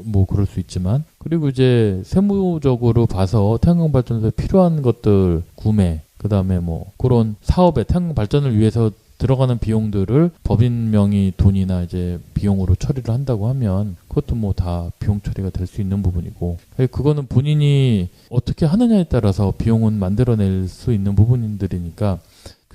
뭐 그럴 수 있지만 그리고 이제 세무적으로 봐서 태양광 발전소에 필요한 것들 구매 그다음에 뭐 그런 사업에 태양광 발전을 위해서 들어가는 비용들을 법인 명의 돈이나 이제 비용으로 처리를 한다고 하면 그것도 뭐 다 비용 처리가 될 수 있는 부분이고 그거는 본인이 어떻게 하느냐에 따라서 비용은 만들어낼 수 있는 부분들이니까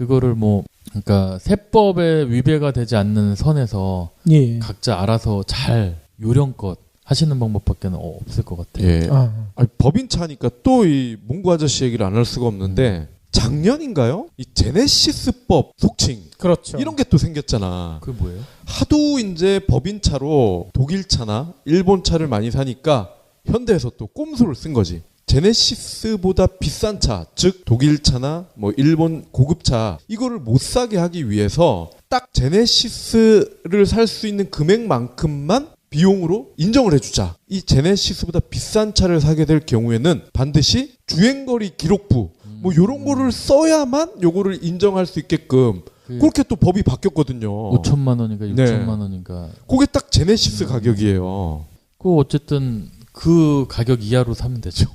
그거를 뭐 그러니까 세법에 위배가 되지 않는 선에서 예. 각자 알아서 잘 요령껏 하시는 방법밖에 없을 것 같아요. 예. 아니, 법인차니까 또 이 몽구 아저씨 얘기를 안 할 수가 없는데 작년인가요? 이 제네시스법 속칭 그렇죠. 이런 게 또 생겼잖아. 그게 뭐예요? 하도 이제 법인차로 독일 차나 일본 차를 많이 사니까 현대에서 또 꼼수를 쓴 거지. 제네시스보다 비싼 차, 즉 독일 차나 뭐 일본 고급차 이거를 못 사게 하기 위해서 딱 제네시스를 살 수 있는 금액만큼만 비용으로 인정을 해주자. 이 제네시스보다 비싼 차를 사게 될 경우에는 반드시 주행거리 기록부 뭐 요런 거를 써야만 요거를 인정할 수 있게끔 그렇게 또 법이 바뀌었거든요. 5천만 원인가 6천만 원인가. 그게 딱 제네시스 가격이에요. 그 어쨌든 그 가격 이하로 사면 되죠.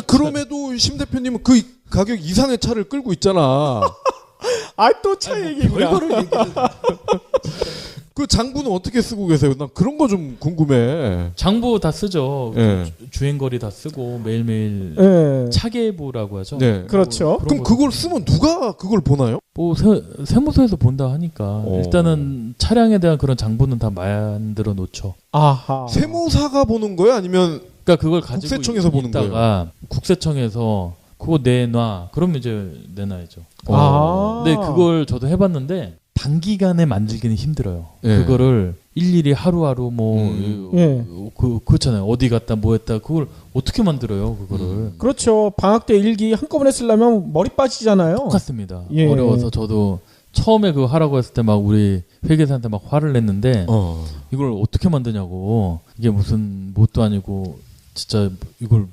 그럼에도 심 대표님은 그 가격 이상의 차를 끌고 있잖아. 또 차 얘기구나. 그 장부는 어떻게 쓰고 계세요? 난 그런 거 좀 궁금해. 장부 다 쓰죠. 예. 주행거리 다 쓰고 매일매일 예. 차계부라고 하죠. 네. 그렇죠. 그럼 그걸 쓰면 누가 그걸 보나요? 뭐 세무서에서 본다 하니까 일단은 차량에 대한 그런 장부는 다 만들어 놓죠. 아하. 세무사가 보는 거예요? 아니면 그러니까 그걸 가지고 국세청에서 보는 있다가 국세청에서 그거 내놔. 그러면 이제 내놔야죠. 근데 그걸 저도 해봤는데 단기간에 만들기는 힘들어요. 예. 그거를 일일이 하루하루 그렇잖아요. 어디 갔다 뭐 했다 그걸 어떻게 만들어요, 그거를. 그렇죠. 방학 때 일기 한꺼번에 쓰려면 머리 빠지잖아요. 똑같습니다. 예. 어려워서 저도 처음에 그거 하라고 했을 때 막 우리 회계사한테 막 화를 냈는데 이걸 어떻게 만드냐고. 이게 무슨 뭣도 아니고 진짜 이걸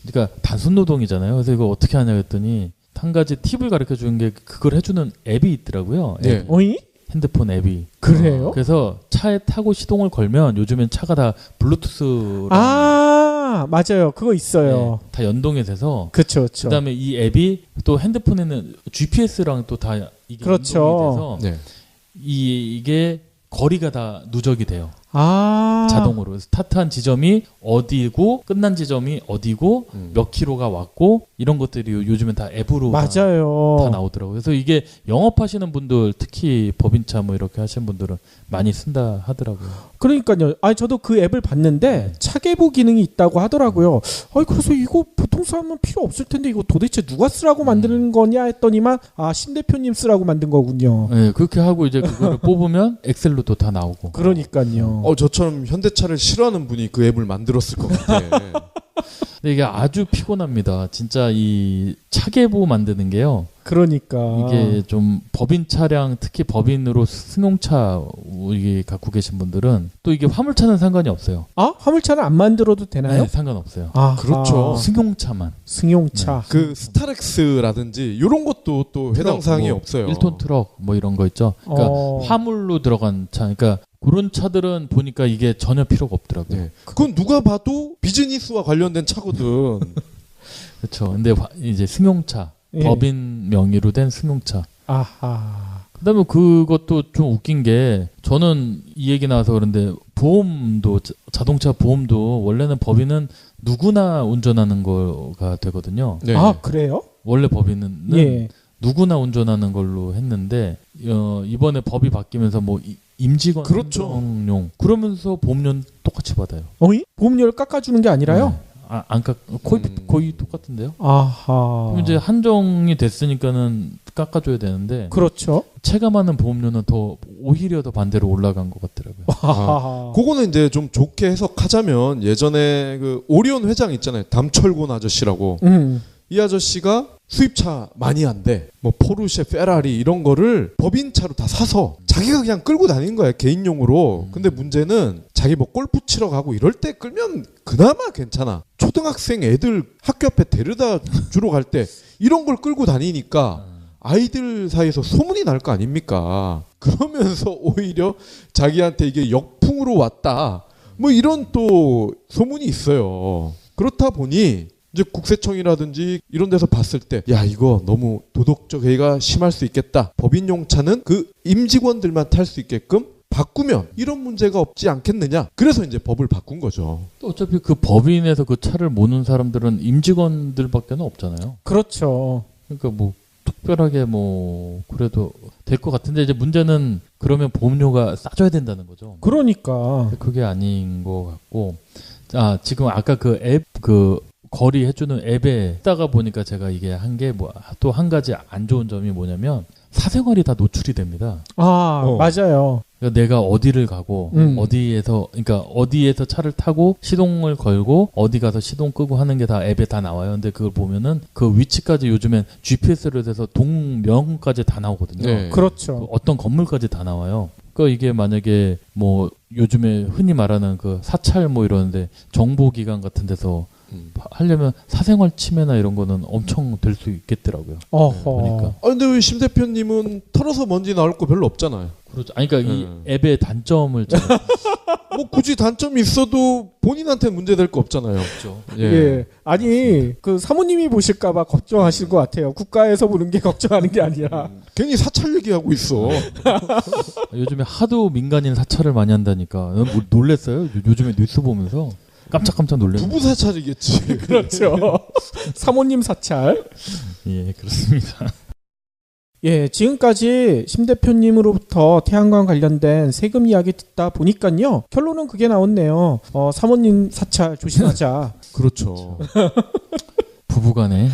그러니까 단순 노동이잖아요. 그래서 이거 어떻게 하냐 했더니 한 가지 팁을 가르쳐 주는 게 그걸 해주는 앱이 있더라고요. 네. 어이? 핸드폰 앱이. 그래요? 그래서 차에 타고 시동을 걸면 요즘엔 차가 다 블루투스랑 맞아요. 그거 있어요. 네, 다 연동이 돼서. 그렇죠. 그다음에 이 앱이 또 핸드폰에는 GPS랑 또 다 이게 그렇죠. 연동이 돼서 네. 이게 거리가 다 누적이 돼요. 자동으로. 스타트한 지점이 어디고 끝난 지점이 어디고 몇 킬로가 왔고 이런 것들이 요즘엔 다 앱으로 맞아요. 다 나오더라고요. 그래서 이게 영업하시는 분들 특히 법인차 뭐 이렇게 하시는 분들은 많이 쓴다 하더라고요. 그러니까요. 저도 그 앱을 봤는데 차계부 기능이 있다고 하더라고요. 그래서 이거 보통 사람은 필요 없을 텐데 이거 도대체 누가 쓰라고 만드는 거냐 했더니만 심 대표님 쓰라고 만든 거군요. 네, 그렇게 하고 이제 그거를 뽑으면 엑셀로도 다 나오고. 그러니까요. 저처럼 현대차를 싫어하는 분이 그 앱을 만들었을 것 같아. 근데 이게 아주 피곤합니다. 진짜 이 차계부 만드는 게요. 그러니까 이게 좀 법인 차량 특히 법인으로 승용차 이게 갖고 계신 분들은 또 이게 화물차는 상관이 없어요. 화물차는 안 만들어도 되나요? 네, 상관없어요. 그렇죠. 승용차만. 승용차. 그 스타렉스라든지 이런 것도 또 해당 사항이 없어요. 1톤 트럭 뭐 이런 거 있죠. 그러니까 화물로 들어간 차. 그러니까 그런 차들은 보니까 이게 전혀 필요가 없더라고요. 네. 그건 누가 봐도 비즈니스와 관련된 차거든. 그렇죠. 근데 이제 승용차, 법인 명의로 된 승용차. 그다음에 그것도 좀 웃긴 게 저는 이 얘기 나와서 그런데 보험도 자동차 보험도 원래는 법인은 누구나 운전하는 거가 되거든요. 네. 그래요? 원래 법인은 누구나 운전하는 걸로 했는데 이번에 법이 바뀌면서 뭐 임직원 그렇죠. 용 그러면서 보험료 똑같이 받아요. 보험료를 깎아주는 게 아니라요? 네. 안 거의 똑같은데요. 그럼 이제 한정이 됐으니까는 깎아줘야 되는데. 그렇죠. 체감하는 보험료는 오히려 더 반대로 올라간 것 같더라고요. 그거는 이제 좀 좋게 해석하자면 예전에 그 오리온 회장 있잖아요. 담철곤 아저씨라고. 이 아저씨가 수입차 많이 한대. 뭐 포르쉐, 페라리 이런 거를 법인차로 다 사서 자기가 그냥 끌고 다니는 거야. 개인용으로. 근데 문제는 자기 뭐 골프 치러 가고 이럴 때 끌면 그나마 괜찮아. 초등학생 애들 학교 앞에 데려다 주러 갈 때 이런 걸 끌고 다니니까 아이들 사이에서 소문이 날 거 아닙니까? 그러면서 오히려 자기한테 이게 역풍으로 왔다. 뭐 이런 또 소문이 있어요. 그렇다 보니 이제 국세청이라든지 이런 데서 봤을 때 야 이거 너무 도덕적 해이가 심할 수 있겠다. 법인용 차는 그 임직원들만 탈 수 있게끔 바꾸면 이런 문제가 없지 않겠느냐. 그래서 이제 법을 바꾼 거죠. 또 어차피 그 법인에서 그 차를 모는 사람들은 임직원들밖에 없잖아요. 그렇죠. 그러니까 뭐 특별하게 뭐 그래도 될 것 같은데 이제 문제는 그러면 보험료가 싸져야 된다는 거죠. 그러니까 그게 아닌 것 같고 지금 아까 그 앱 거리 해주는 앱에 쓰다가 보니까 제가 이게 한 게 뭐 또 한 가지 안 좋은 점이 뭐냐면 사생활이 다 노출이 됩니다. 맞아요. 그러니까 내가 어디를 가고 어디에서 차를 타고 시동을 걸고 어디 가서 시동 끄고 하는 게 다 앱에 다 나와요. 근데 그걸 보면은 그 위치까지 요즘엔 GPS로 돼서 동명까지 다 나오거든요. 네. 그렇죠. 그 어떤 건물까지 다 나와요. 그러니까 이게 만약에 뭐 요즘에 흔히 말하는 그 사찰 뭐 이러는데 정보기관 같은 데서 하려면 사생활 침해나 이런 거는 엄청 될 수 있겠더라고요. 보니까. 근데 왜 심 대표님은 털어서 먼지 나올 거 별로 없잖아요. 그렇죠. 그러니까 이 앱의 단점을 뭐 굳이 단점이 있어도 본인한테 문제 될 거 없잖아요. 그렇죠. 예. 아니 그 사모님이 보실까봐 걱정하실 것 같아요. 국가에서 보는 게 걱정하는 게 아니라 괜히 사찰 얘기하고 있어. 요즘에 하도 민간인 사찰을 많이 한다니까 놀랬어요. 요즘에 뉴스 보면서 깜짝깜짝 놀래요. 부부 사찰이겠지. 그렇죠. 사모님 사찰. 예, 그렇습니다. 예, 지금까지 심 대표님으로부터 태양광 관련된 세금 이야기 듣다 보니까요. 결론은 그게 나왔네요. 사모님 사찰 조심하자. 그렇죠. 부부간에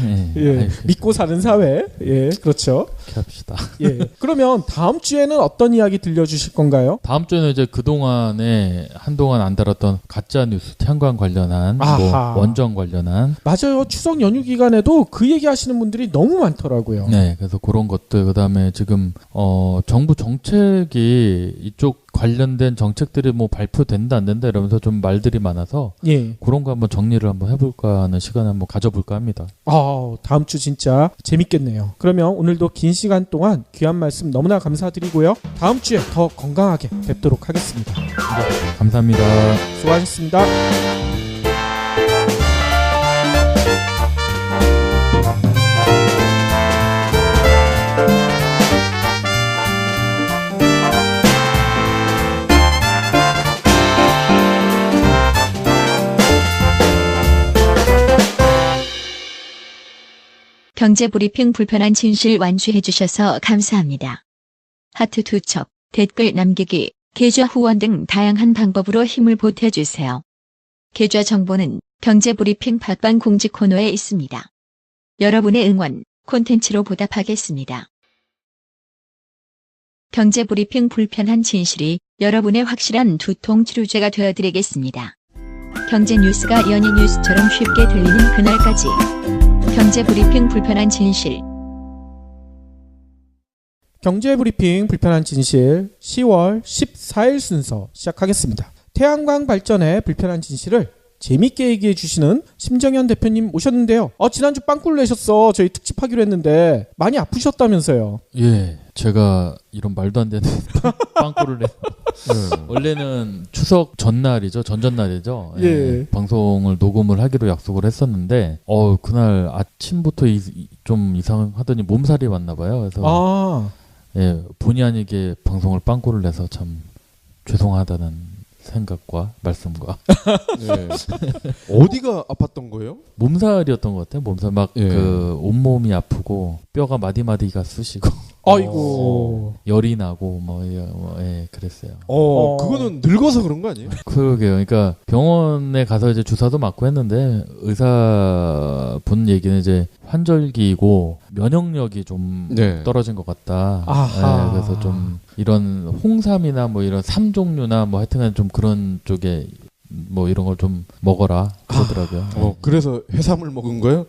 믿고 사는 사회. 예, 그렇죠. 그렇게 합시다. 예. 그러면 다음 주에는 어떤 이야기 들려주실 건가요? 다음 주에는 이제 그동안에 한동안 안 다뤘던 가짜 뉴스 태양광 관련한 뭐 원전 관련한 맞아요. 추석 연휴 기간에도 그 얘기하시는 분들이 너무 많더라고요. 네, 그래서 그런 것들 그다음에 지금 정부 정책이 이쪽 관련된 정책들이 뭐 발표된다 안 된다 이러면서 좀 말들이 많아서 그런 거 한번 정리를 한번 해볼까 하는 시간을 한번 가져볼까 합니다. 다음 주 진짜 재밌겠네요. 그러면 오늘도 긴 시간 동안 귀한 말씀 너무나 감사드리고요. 다음 주에 더 건강하게 뵙도록 하겠습니다. 네, 감사합니다. 수고하셨습니다. 경제브리핑 불편한 진실 완수해 주셔서 감사합니다. 하트 투척, 댓글 남기기, 계좌 후원 등 다양한 방법으로 힘을 보태주세요. 계좌 정보는 경제브리핑 팟빵 공지 코너에 있습니다. 여러분의 응원, 콘텐츠로 보답하겠습니다. 경제브리핑 불편한 진실이 여러분의 확실한 두통 치료제가 되어드리겠습니다. 경제 뉴스가 연예 뉴스처럼 쉽게 들리는 그날까지. 경제브리핑 불편한 진실. 경제브리핑 불편한 진실 10월 14일 순서 시작하겠습니다. 태양광 발전의 불편한 진실을 재밌게 얘기해 주시는 심정현 대표님 모셨는데요. 지난주 빵꾸를 내셨어. 저희 특집하기로 했는데 많이 아프셨다면서요. 예, 제가 이런 말도 안 되는 빵꾸를 원래는 추석 전날이죠. 전전날이죠. 예. 방송을 녹음을 하기로 약속을 했었는데 그날 아침부터 좀 이상하더니 몸살이 왔나 봐요. 그래서 예, 본의 아니게 방송을 빵꾸를 내서 참 죄송하다는 생각과 말씀과 어디가 아팠던 거예요? 몸살이었던 것 같아요. 몸살 막 그 온몸이 아프고 뼈가 마디마디가 쑤시고 아이고 열이 나고 그랬어요. 그거는 늙어서 그런 거 아니에요? 그러게요. 그러니까 병원에 가서 이제 주사도 맞고 했는데 의사분 얘기는 이제 환절기이고 면역력이 좀 떨어진 것 같다. 그래서 좀 이런 홍삼이나 뭐 이런 삼종류나 뭐 하여튼간 좀 그런 쪽에 뭐 이런 걸 좀 먹어라 그러더라고요. 그래서 해삼을 먹은 거예요?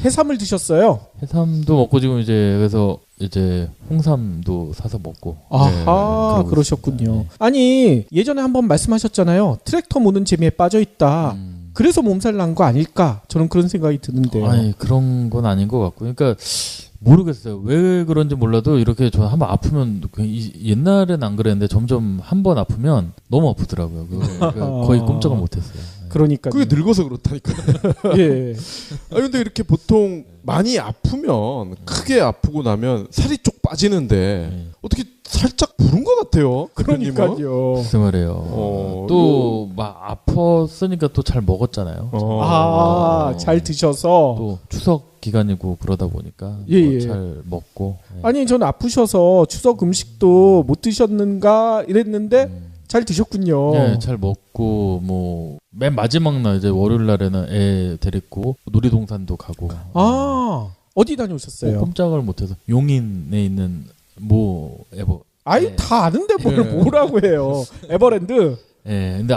해삼을 드셨어요? 해삼도 먹고 지금 이제 그래서 이제 홍삼도 사서 먹고. 그러셨군요. 아니 예전에 한번 말씀하셨잖아요. 트랙터 모는 재미에 빠져 있다. 그래서 몸살 난 거 아닐까? 저는 그런 생각이 드는데요. 아니 그런 건 아닌 것 같고, 그러니까 모르겠어요. 왜 그런지 몰라도 이렇게 저 한번 아프면 옛날엔 안 그랬는데 점점 한번 아프면 너무 아프더라고요. 거의 꼼짝을 못했어요. 그러니까 그게 늙어서 그렇다니까요. 예. 근데 이렇게 보통 많이 아프면 크게 아프고 나면 살이 쪽 빠지는데 어떻게 살짝 부른 것 같아요. 그러니까요. 글쎄 말이에요. 또 막 아팠으니까 또 잘 먹었잖아요. 잘 드셔서 또 추석 기간이고 그러다 보니까 예. 잘 먹고. 예. 아니 전 아프셔서 추석 음식도 못 드셨는가 이랬는데 잘 드셨군요. 네, 잘 먹고 뭐 맨 마지막 날 이제 월요일 날에는 애 데리고 놀이동산도 가고. 아 어디 다녀오셨어요? 꼼짝을 못해서 용인에 있는 아이 네. 다 아는데 뭘 네. 뭐라고 해요? 에버랜드. 예, 근데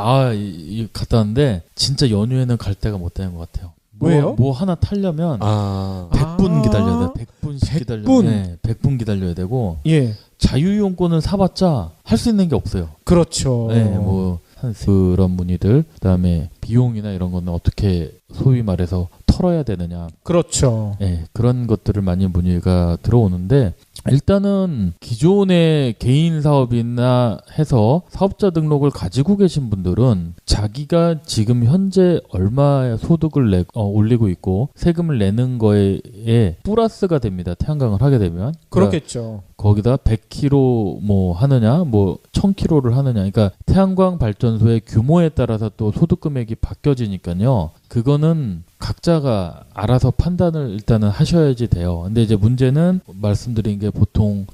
갔다 왔는데 진짜 연휴에는 갈 데가 못 되는 것 같아요. 왜요? 뭐 하나 타려면 100분 기다려야 돼. 100분씩 기다려야 돼. 네, 100분 기다려야 되고 예. 자유이용권은 사봤자 할 수 있는 게 없어요. 그렇죠. 네, 그런 문의들, 그다음에 비용이나 이런 거는 어떻게 소위 말해서 털어야 되느냐. 그렇죠. 네, 그런 것들을 많이 문의가 들어오는데 일단은 기존의 개인 사업이나 해서 사업자 등록을 가지고 계신 분들은 자기가 지금 현재 얼마의 소득을 올리고 있고 세금을 내는 거에 플러스가 됩니다. 태양광을 하게 되면. 그렇겠죠. 거기다 100kg 뭐 하느냐, 뭐 1000kg를 하느냐. 그러니까 태양광 발전소의 규모에 따라서 또 소득 금액이 바뀌어지니까요. 그거는 각자가 알아서 판단을 일단은 하셔야지 돼요. 근데 이제 문제는 말씀드린 게 보통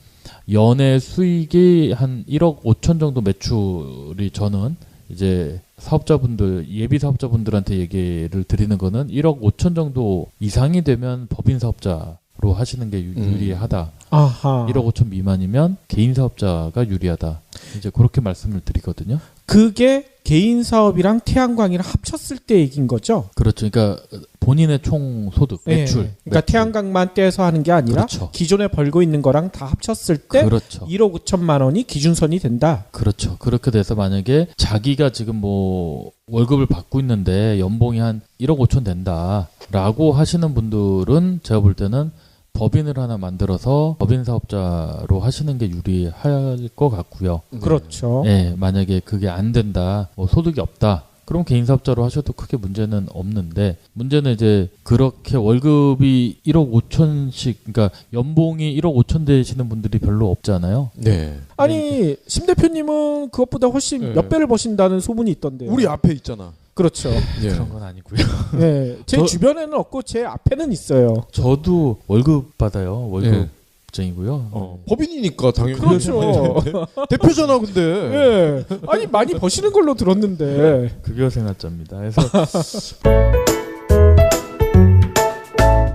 연애 수익이 한 1억 5천 정도 매출이 저는 이제 사업자분들, 예비 사업자분들한테 얘기를 드리는 거는 1억 5천 정도 이상이 되면 법인 사업자로 하시는 게 유리하다. 아하. 1억 5천 미만이면 개인 사업자가 유리하다. 이제 그렇게 말씀을 드리거든요. 그게 개인 사업이랑 태양광이랑 합쳤을 때 얘기인 거죠? 그렇죠. 그러니까 본인의 총 소득, 매출. 그러니까 매출. 태양광만 떼서 하는 게 아니라 그렇죠. 기존에 벌고 있는 거랑 다 합쳤을 때 그렇죠. 1억 5천만 원이 기준선이 된다. 그렇죠. 그렇게 돼서 만약에 자기가 지금 뭐 월급을 받고 있는데 연봉이 한 1억 5천 된다라고 하시는 분들은 제가 볼 때는 법인을 하나 만들어서 법인 사업자로 하시는 게 유리할 것 같고요. 그렇죠. 네, 만약에 그게 안 된다, 뭐 소득이 없다, 그럼 개인 사업자로 하셔도 크게 문제는 없는데 문제는 이제 그렇게 월급이 1억 5천씩, 그러니까 연봉이 1억 5천 되시는 분들이 별로 없잖아요. 네. 아니 심 대표님은 그것보다 훨씬 몇 배를 버신다는 소문이 있던데요. 우리 앞에 있잖아. 그렇죠. 예. 그런 건 아니고요. 네, 제 주변에는 없고 제 앞에는 있어요. 저도 월급 받아요. 월급쟁이고요. 법인이니까 당연히. 그렇죠. 대표잖아, 근데. 예. 아니 많이 버시는 걸로 들었는데. 급여 생활자입니다. 그래서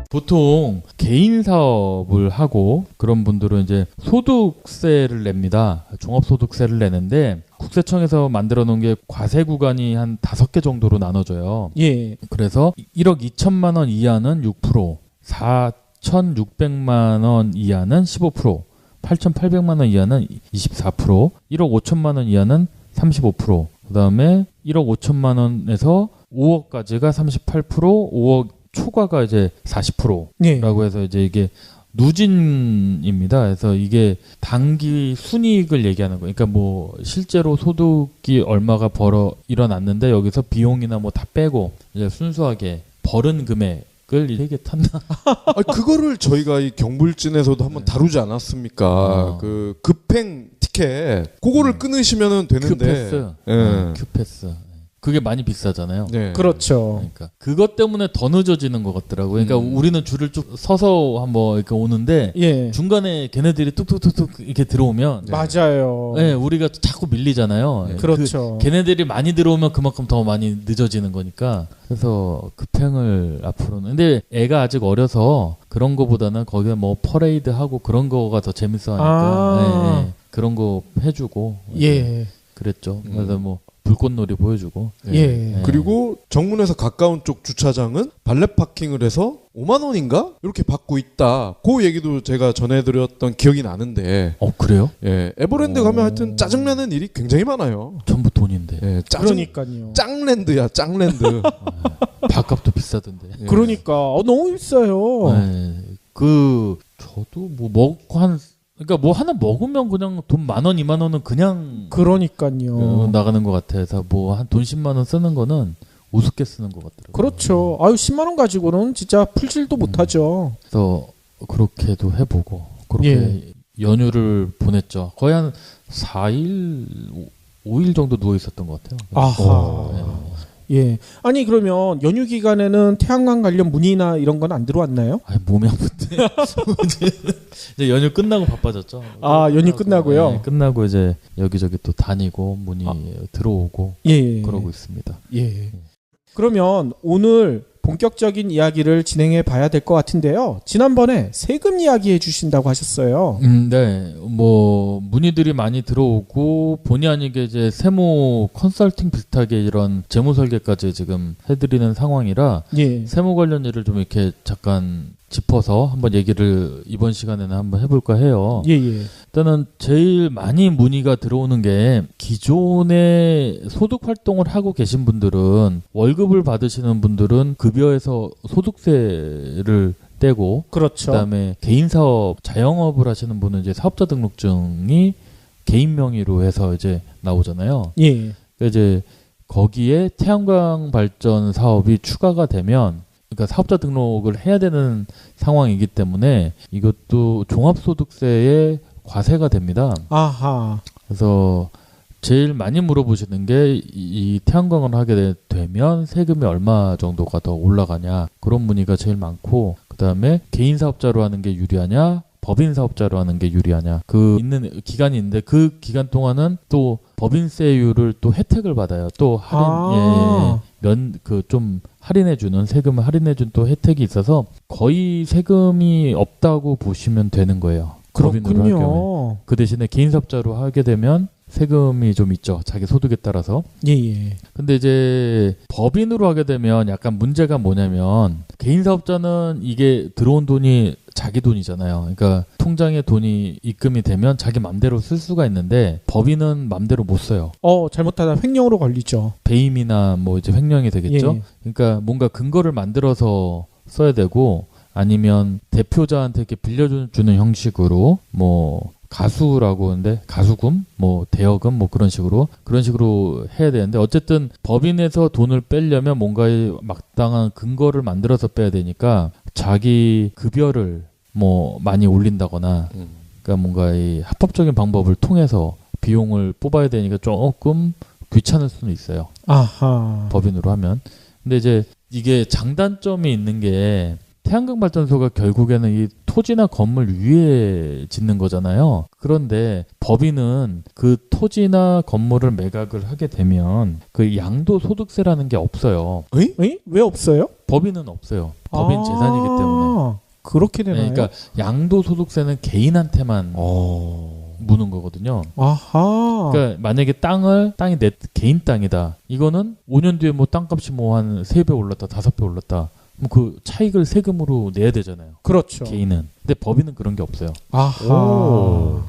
보통 개인 사업을 하고 그런 분들은 이제 소득세를 냅니다. 종합소득세를 내는데 국세청에서 만들어 놓은 게 과세 구간이 한 5개 정도로 나눠져요. 예. 그래서 1억 2천만 원 이하는 6%, 4,600만 원 이하는 15%, 8,800만 원 이하는 24%, 1억 5천만 원 이하는 35%, 그다음에 1억 5천만 원에서 5억까지가 38%, 5억 초과가 이제 40%라고 해서 이제 이게 누진입니다. 그래서 이게 단기 순이익을 얘기하는 거예요. 그러니까 뭐 실제로 소득이 얼마가 일어났는데 여기서 비용이나 뭐 다 빼고 이제 순수하게 벌은 금액을 이게 탔나? 그거를 저희가 이 경불진에서도 한번 다루지 않았습니까? 그 급행 티켓 그거를 끊으시면은 되는데. 큐패스. 예. 큐패스. 그게 많이 비싸잖아요. 네. 그렇죠. 그러니까 그것 때문에 더 늦어지는 것 같더라고요. 그러니까 우리는 줄을 쭉 서서 한번 이렇게 오는데 예. 중간에 걔네들이 뚝뚝뚝뚝 이렇게 들어오면 맞아요. 네, 우리가 자꾸 밀리잖아요. 그렇죠. 걔네들이 많이 들어오면 그만큼 더 많이 늦어지는 거니까. 그래서 급행을 앞으로는. 근데 애가 아직 어려서 그런 거보다는 거기에 뭐 퍼레이드 하고 그런 거가 더 재밌어 하니까 네, 그런 거 해주고. 예. 그랬죠. 그래서 뭐 불꽃놀이 보여주고. 예. 그리고 정문에서 가까운 쪽 주차장은 발렛 파킹을 해서 5만 원인가? 이렇게 받고 있다. 그 얘기도 제가 전해드렸던 기억이 나는데. 그래요? 예. 에버랜드 가면 하여튼 짜증나는 일이 굉장히 많아요. 전부 돈인데. 예. 그러니까요. 짱랜드야, 짱랜드. 밥값도 비싸던데. 예. 그러니까 너무 비싸요. 네. 저도 뭐 먹고 그러니까 뭐 하나 먹으면 그냥 돈 10,000원, 20,000원은 그냥 그러니까요. 나가는 것 같아서 뭐 한 돈 10만 원 쓰는 거는 우습게 쓰는 것 같더라고요. 그렇죠. 10만 원 가지고는 진짜 풀질도 못하죠. 그래서 그렇게도 해보고 그렇게 연휴를 보냈죠. 거의 한 4일, 5일 정도 누워 있었던 것 같아요. 아하. 네. 예. 아니 그러면 연휴 기간에는 태양광 관련 문의나 이런 건 안 들어왔나요? 아니, 몸이 아픈데. 이제 연휴 끝나고 바빠졌죠. 아, 연휴 끝나고요? 네, 끝나고 이제 여기저기 또 다니고 문의 들어오고 예. 그러고 있습니다. 예. 그러면 오늘 본격적인 이야기를 진행해 봐야 될 것 같은데요. 지난번에 세금 이야기해 주신다고 하셨어요. 네. 뭐 문의들이 많이 들어오고 본의 아니게 이제 세무 컨설팅 비슷하게 이런 재무 설계까지 지금 해드리는 상황이라 예. 세무 관련 일을 좀 이렇게 잠깐 짚어서 한번 얘기를 이번 시간에는 한번 해볼까 해요. 예. 일단은 제일 많이 문의가 들어오는 게 기존에 소득 활동을 하고 계신 분들은 월급을 받으시는 분들은 급여에서 소득세를 떼고 그렇죠. 그다음에 개인 사업 자영업을 하시는 분은 이제 사업자 등록증이 개인 명의로 해서 이제 나오잖아요. 예. 그러니까 이제 거기에 태양광 발전 사업이 추가가 되면 그러니까 사업자 등록을 해야 되는 상황이기 때문에 이것도 종합소득세에 과세가 됩니다. 아하. 그래서 제일 많이 물어보시는 게 이 태양광을 하게 되면 세금이 얼마 정도가 더 올라가냐 그런 문의가 제일 많고 그다음에 개인 사업자로 하는 게 유리하냐 법인 사업자로 하는 게 유리하냐 그 있는 기간이 있는데 그 기간 동안은 또 법인세율을 또 혜택을 받아요. 또 할인 좀 할인해주는 세금을 할인해준 또 혜택이 있어서 거의 세금이 없다고 보시면 되는 거예요. 법인으로 할 경우에. 그 대신에 개인 사업자로 하게 되면 세금이 좀 있죠. 자기 소득에 따라서. 예. 근데 이제 법인으로 하게 되면 약간 문제가 뭐냐면 개인 사업자는 이게 들어온 돈이 자기 돈이잖아요. 그러니까 통장에 돈이 입금이 되면 자기 맘대로 쓸 수가 있는데 법인은 맘대로 못 써요. 잘못하다 횡령으로 걸리죠. 배임이나 뭐 이제 횡령이 되겠죠. 예. 그러니까 뭔가 근거를 만들어서 써야 되고 아니면 대표자한테 이렇게 빌려주는 형식으로 뭐 가수라고 하는데 가수금, 뭐 대여금 뭐 그런 식으로 해야 되는데 어쨌든 법인에서 돈을 빼려면 뭔가의 마땅한 근거를 만들어서 빼야 되니까 자기 급여를 뭐 많이 올린다거나 그러니까 뭔가 이 합법적인 방법을 통해서 비용을 뽑아야 되니까 조금 귀찮을 수는 있어요. 아하. 법인으로 하면. 근데 이제 이게 장단점이 있는 게 태양광 발전소가 결국에는 이 토지나 건물 위에 짓는 거잖아요. 그런데 법인은 그 토지나 건물을 매각을 하게 되면 그 양도소득세라는 게 없어요. 왜 없어요? 법인은 없어요. 법인 재산이기 때문에. 그렇게 되나요? 그러니까 양도소득세는 개인한테만 무는 거거든요. 아하. 그러니까 만약에 땅이 내 개인 땅이다. 이거는 5년 뒤에 뭐 땅값이 뭐 한 3배 올랐다, 5배 올랐다. 그 차익을 세금으로 내야 되잖아요. 그렇죠. 개인은. 근데 법인은 그런 게 없어요. 아하.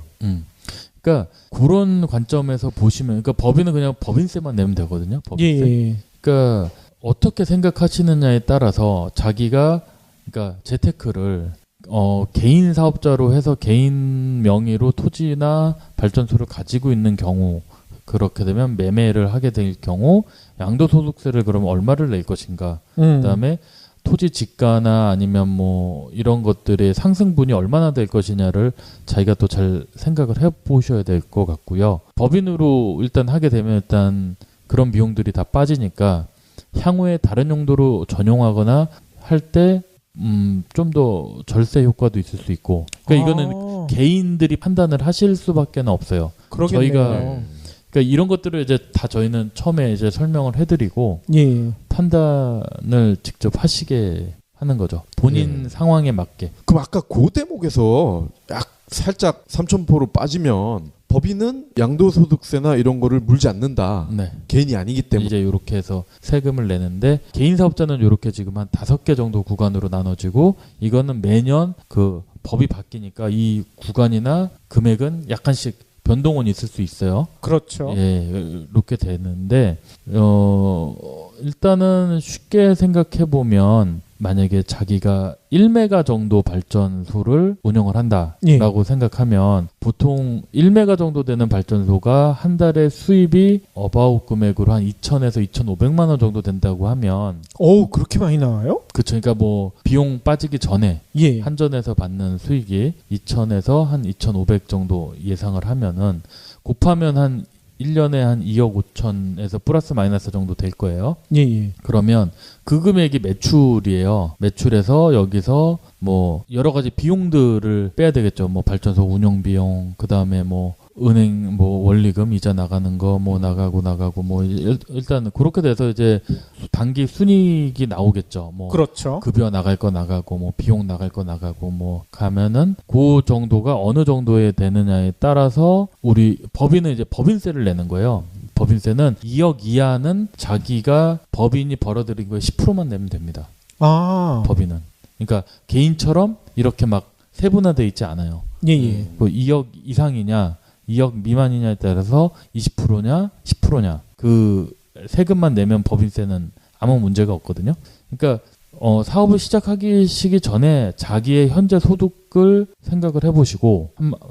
그러니까 그런 관점에서 보시면, 그러니까 법인은 그냥 법인세만 내면 되거든요. 법인세. 예. 그러니까 어떻게 생각하시느냐에 따라서 자기가 그러니까 재테크를 개인 사업자로 해서 개인 명의로 토지나 발전소를 가지고 있는 경우. 그렇게 되면 매매를 하게 될 경우 양도소득세를 그러면 얼마를 낼 것인가. 그다음에 토지 지가나 아니면 뭐 이런 것들의 상승분이 얼마나 될 것이냐를 자기가 또 잘 생각을 해보셔야 될 것 같고요. 법인으로 일단 하게 되면 일단 그런 비용들이 다 빠지니까 향후에 다른 용도로 전용하거나 할 때 좀 더 절세 효과도 있을 수 있고. 그러니까 이거는 개인들이 판단을 하실 수밖에 없어요. 그러겠네요. 그러니까 이런 것들을 이제 다 저희는 처음에 이제 설명을 해드리고 판단을 직접 하시게 하는 거죠. 본인 상황에 맞게. 그럼 아까 그 대목에서 살짝 삼천포로 빠지면 법인은 양도소득세나 이런 거를 물지 않는다. 네. 개인이 아니기 때문에. 이제 이렇게 해서 세금을 내는데 개인 사업자는 이렇게 지금 한 5개 정도 구간으로 나눠지고 이거는 매년 그 법이 바뀌니까 이 구간이나 금액은 약간씩 변동은 있을 수 있어요. 그렇죠. 예, 이렇게 되는데 일단은 쉽게 생각해 보면 만약에 자기가 1메가 정도 발전소를 운영을 한다라고 생각하면 보통 1메가 정도 되는 발전소가 한 달에 수입이 어바웃 금액으로 한 2,000에서 2,500만 원 정도 된다고 하면 그렇게 많이 나와요? 그렇죠. 그러니까 뭐 비용 빠지기 전에 한전에서 받는 수익이 2,000에서 한 2,500 정도 예상을 하면은 곱하면 한 1년에 한 2억 5천에서 플러스 마이너스 정도 될 거예요. 예, 예. 그러면 그 금액이 매출이에요. 매출에서 여기서 뭐 여러 가지 비용들을 빼야 되겠죠. 뭐 발전소 운영 비용, 그다음에 뭐 은행 뭐 원리금 이자 나가는 거 뭐 나가고 뭐 일단 그렇게 돼서 이제 단기 순이익이 나오겠죠. 뭐 그렇죠. 급여 나갈 거 나가고 뭐 비용 나갈 거 나가고 뭐 가면은 그 정도가 어느 정도에 되느냐에 따라서 우리 법인은 이제 법인세를 내는 거예요. 법인세는 2억 이하는 자기가 법인이 벌어들인 거에 10%만 내면 됩니다. 아. 법인은. 그러니까 개인처럼 이렇게 막 세분화돼 있지 않아요. 예, 예. 뭐 2억 이상이냐 2억 미만이냐에 따라서 20%냐 10%냐 그 세금만 내면 법인세는 아무 문제가 없거든요. 그러니까 사업을 시작하기 전에 자기의 현재 소득을 생각을 해보시고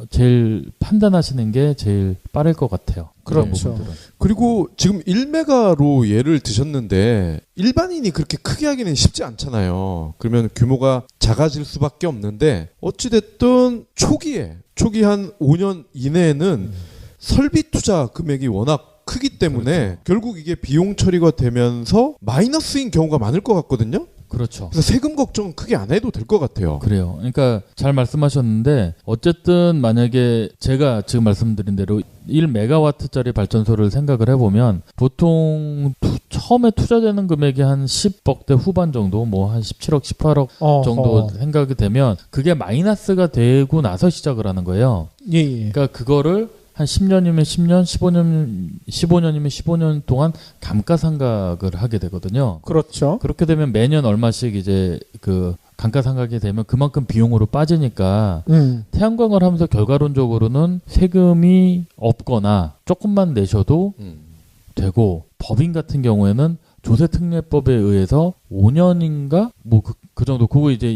제일 판단하시는 게 제일 빠를 것 같아요. 그렇죠. 그리고 지금 1메가로 예를 드셨는데 일반인이 그렇게 크게 하기는 쉽지 않잖아요. 그러면 규모가 작아질 수밖에 없는데 어찌됐든 초기 한 5년 이내에는 설비 투자 금액이 워낙 크기 때문에 그렇죠. 결국 이게 비용 처리가 되면서 마이너스인 경우가 많을 것 같거든요. 그렇죠. 그래서 세금 걱정 크게 안 해도 될 것 같아요. 그래요. 그러니까 잘 말씀하셨는데 어쨌든 만약에 제가 지금 말씀드린 대로 1메가와트짜리 발전소를 생각을 해보면 보통 처음에 투자되는 금액이 한 10억대 후반 정도 뭐 한 17억 18억 정도 생각이 되면 그게 마이너스가 되고 나서 시작을 하는 거예요. 예, 예. 그러니까 그거를 한 10년이면 10년, 15년이면 15년 동안 감가상각을 하게 되거든요. 그렇죠. 그렇게 되면 매년 얼마씩 이제 그 감가상각이 되면 그만큼 비용으로 빠지니까 태양광을 하면서 결과론적으로는 세금이 없거나 조금만 내셔도 되고 법인 같은 경우에는 조세특례법에 의해서 5년인가 뭐 그 정도 그거 이제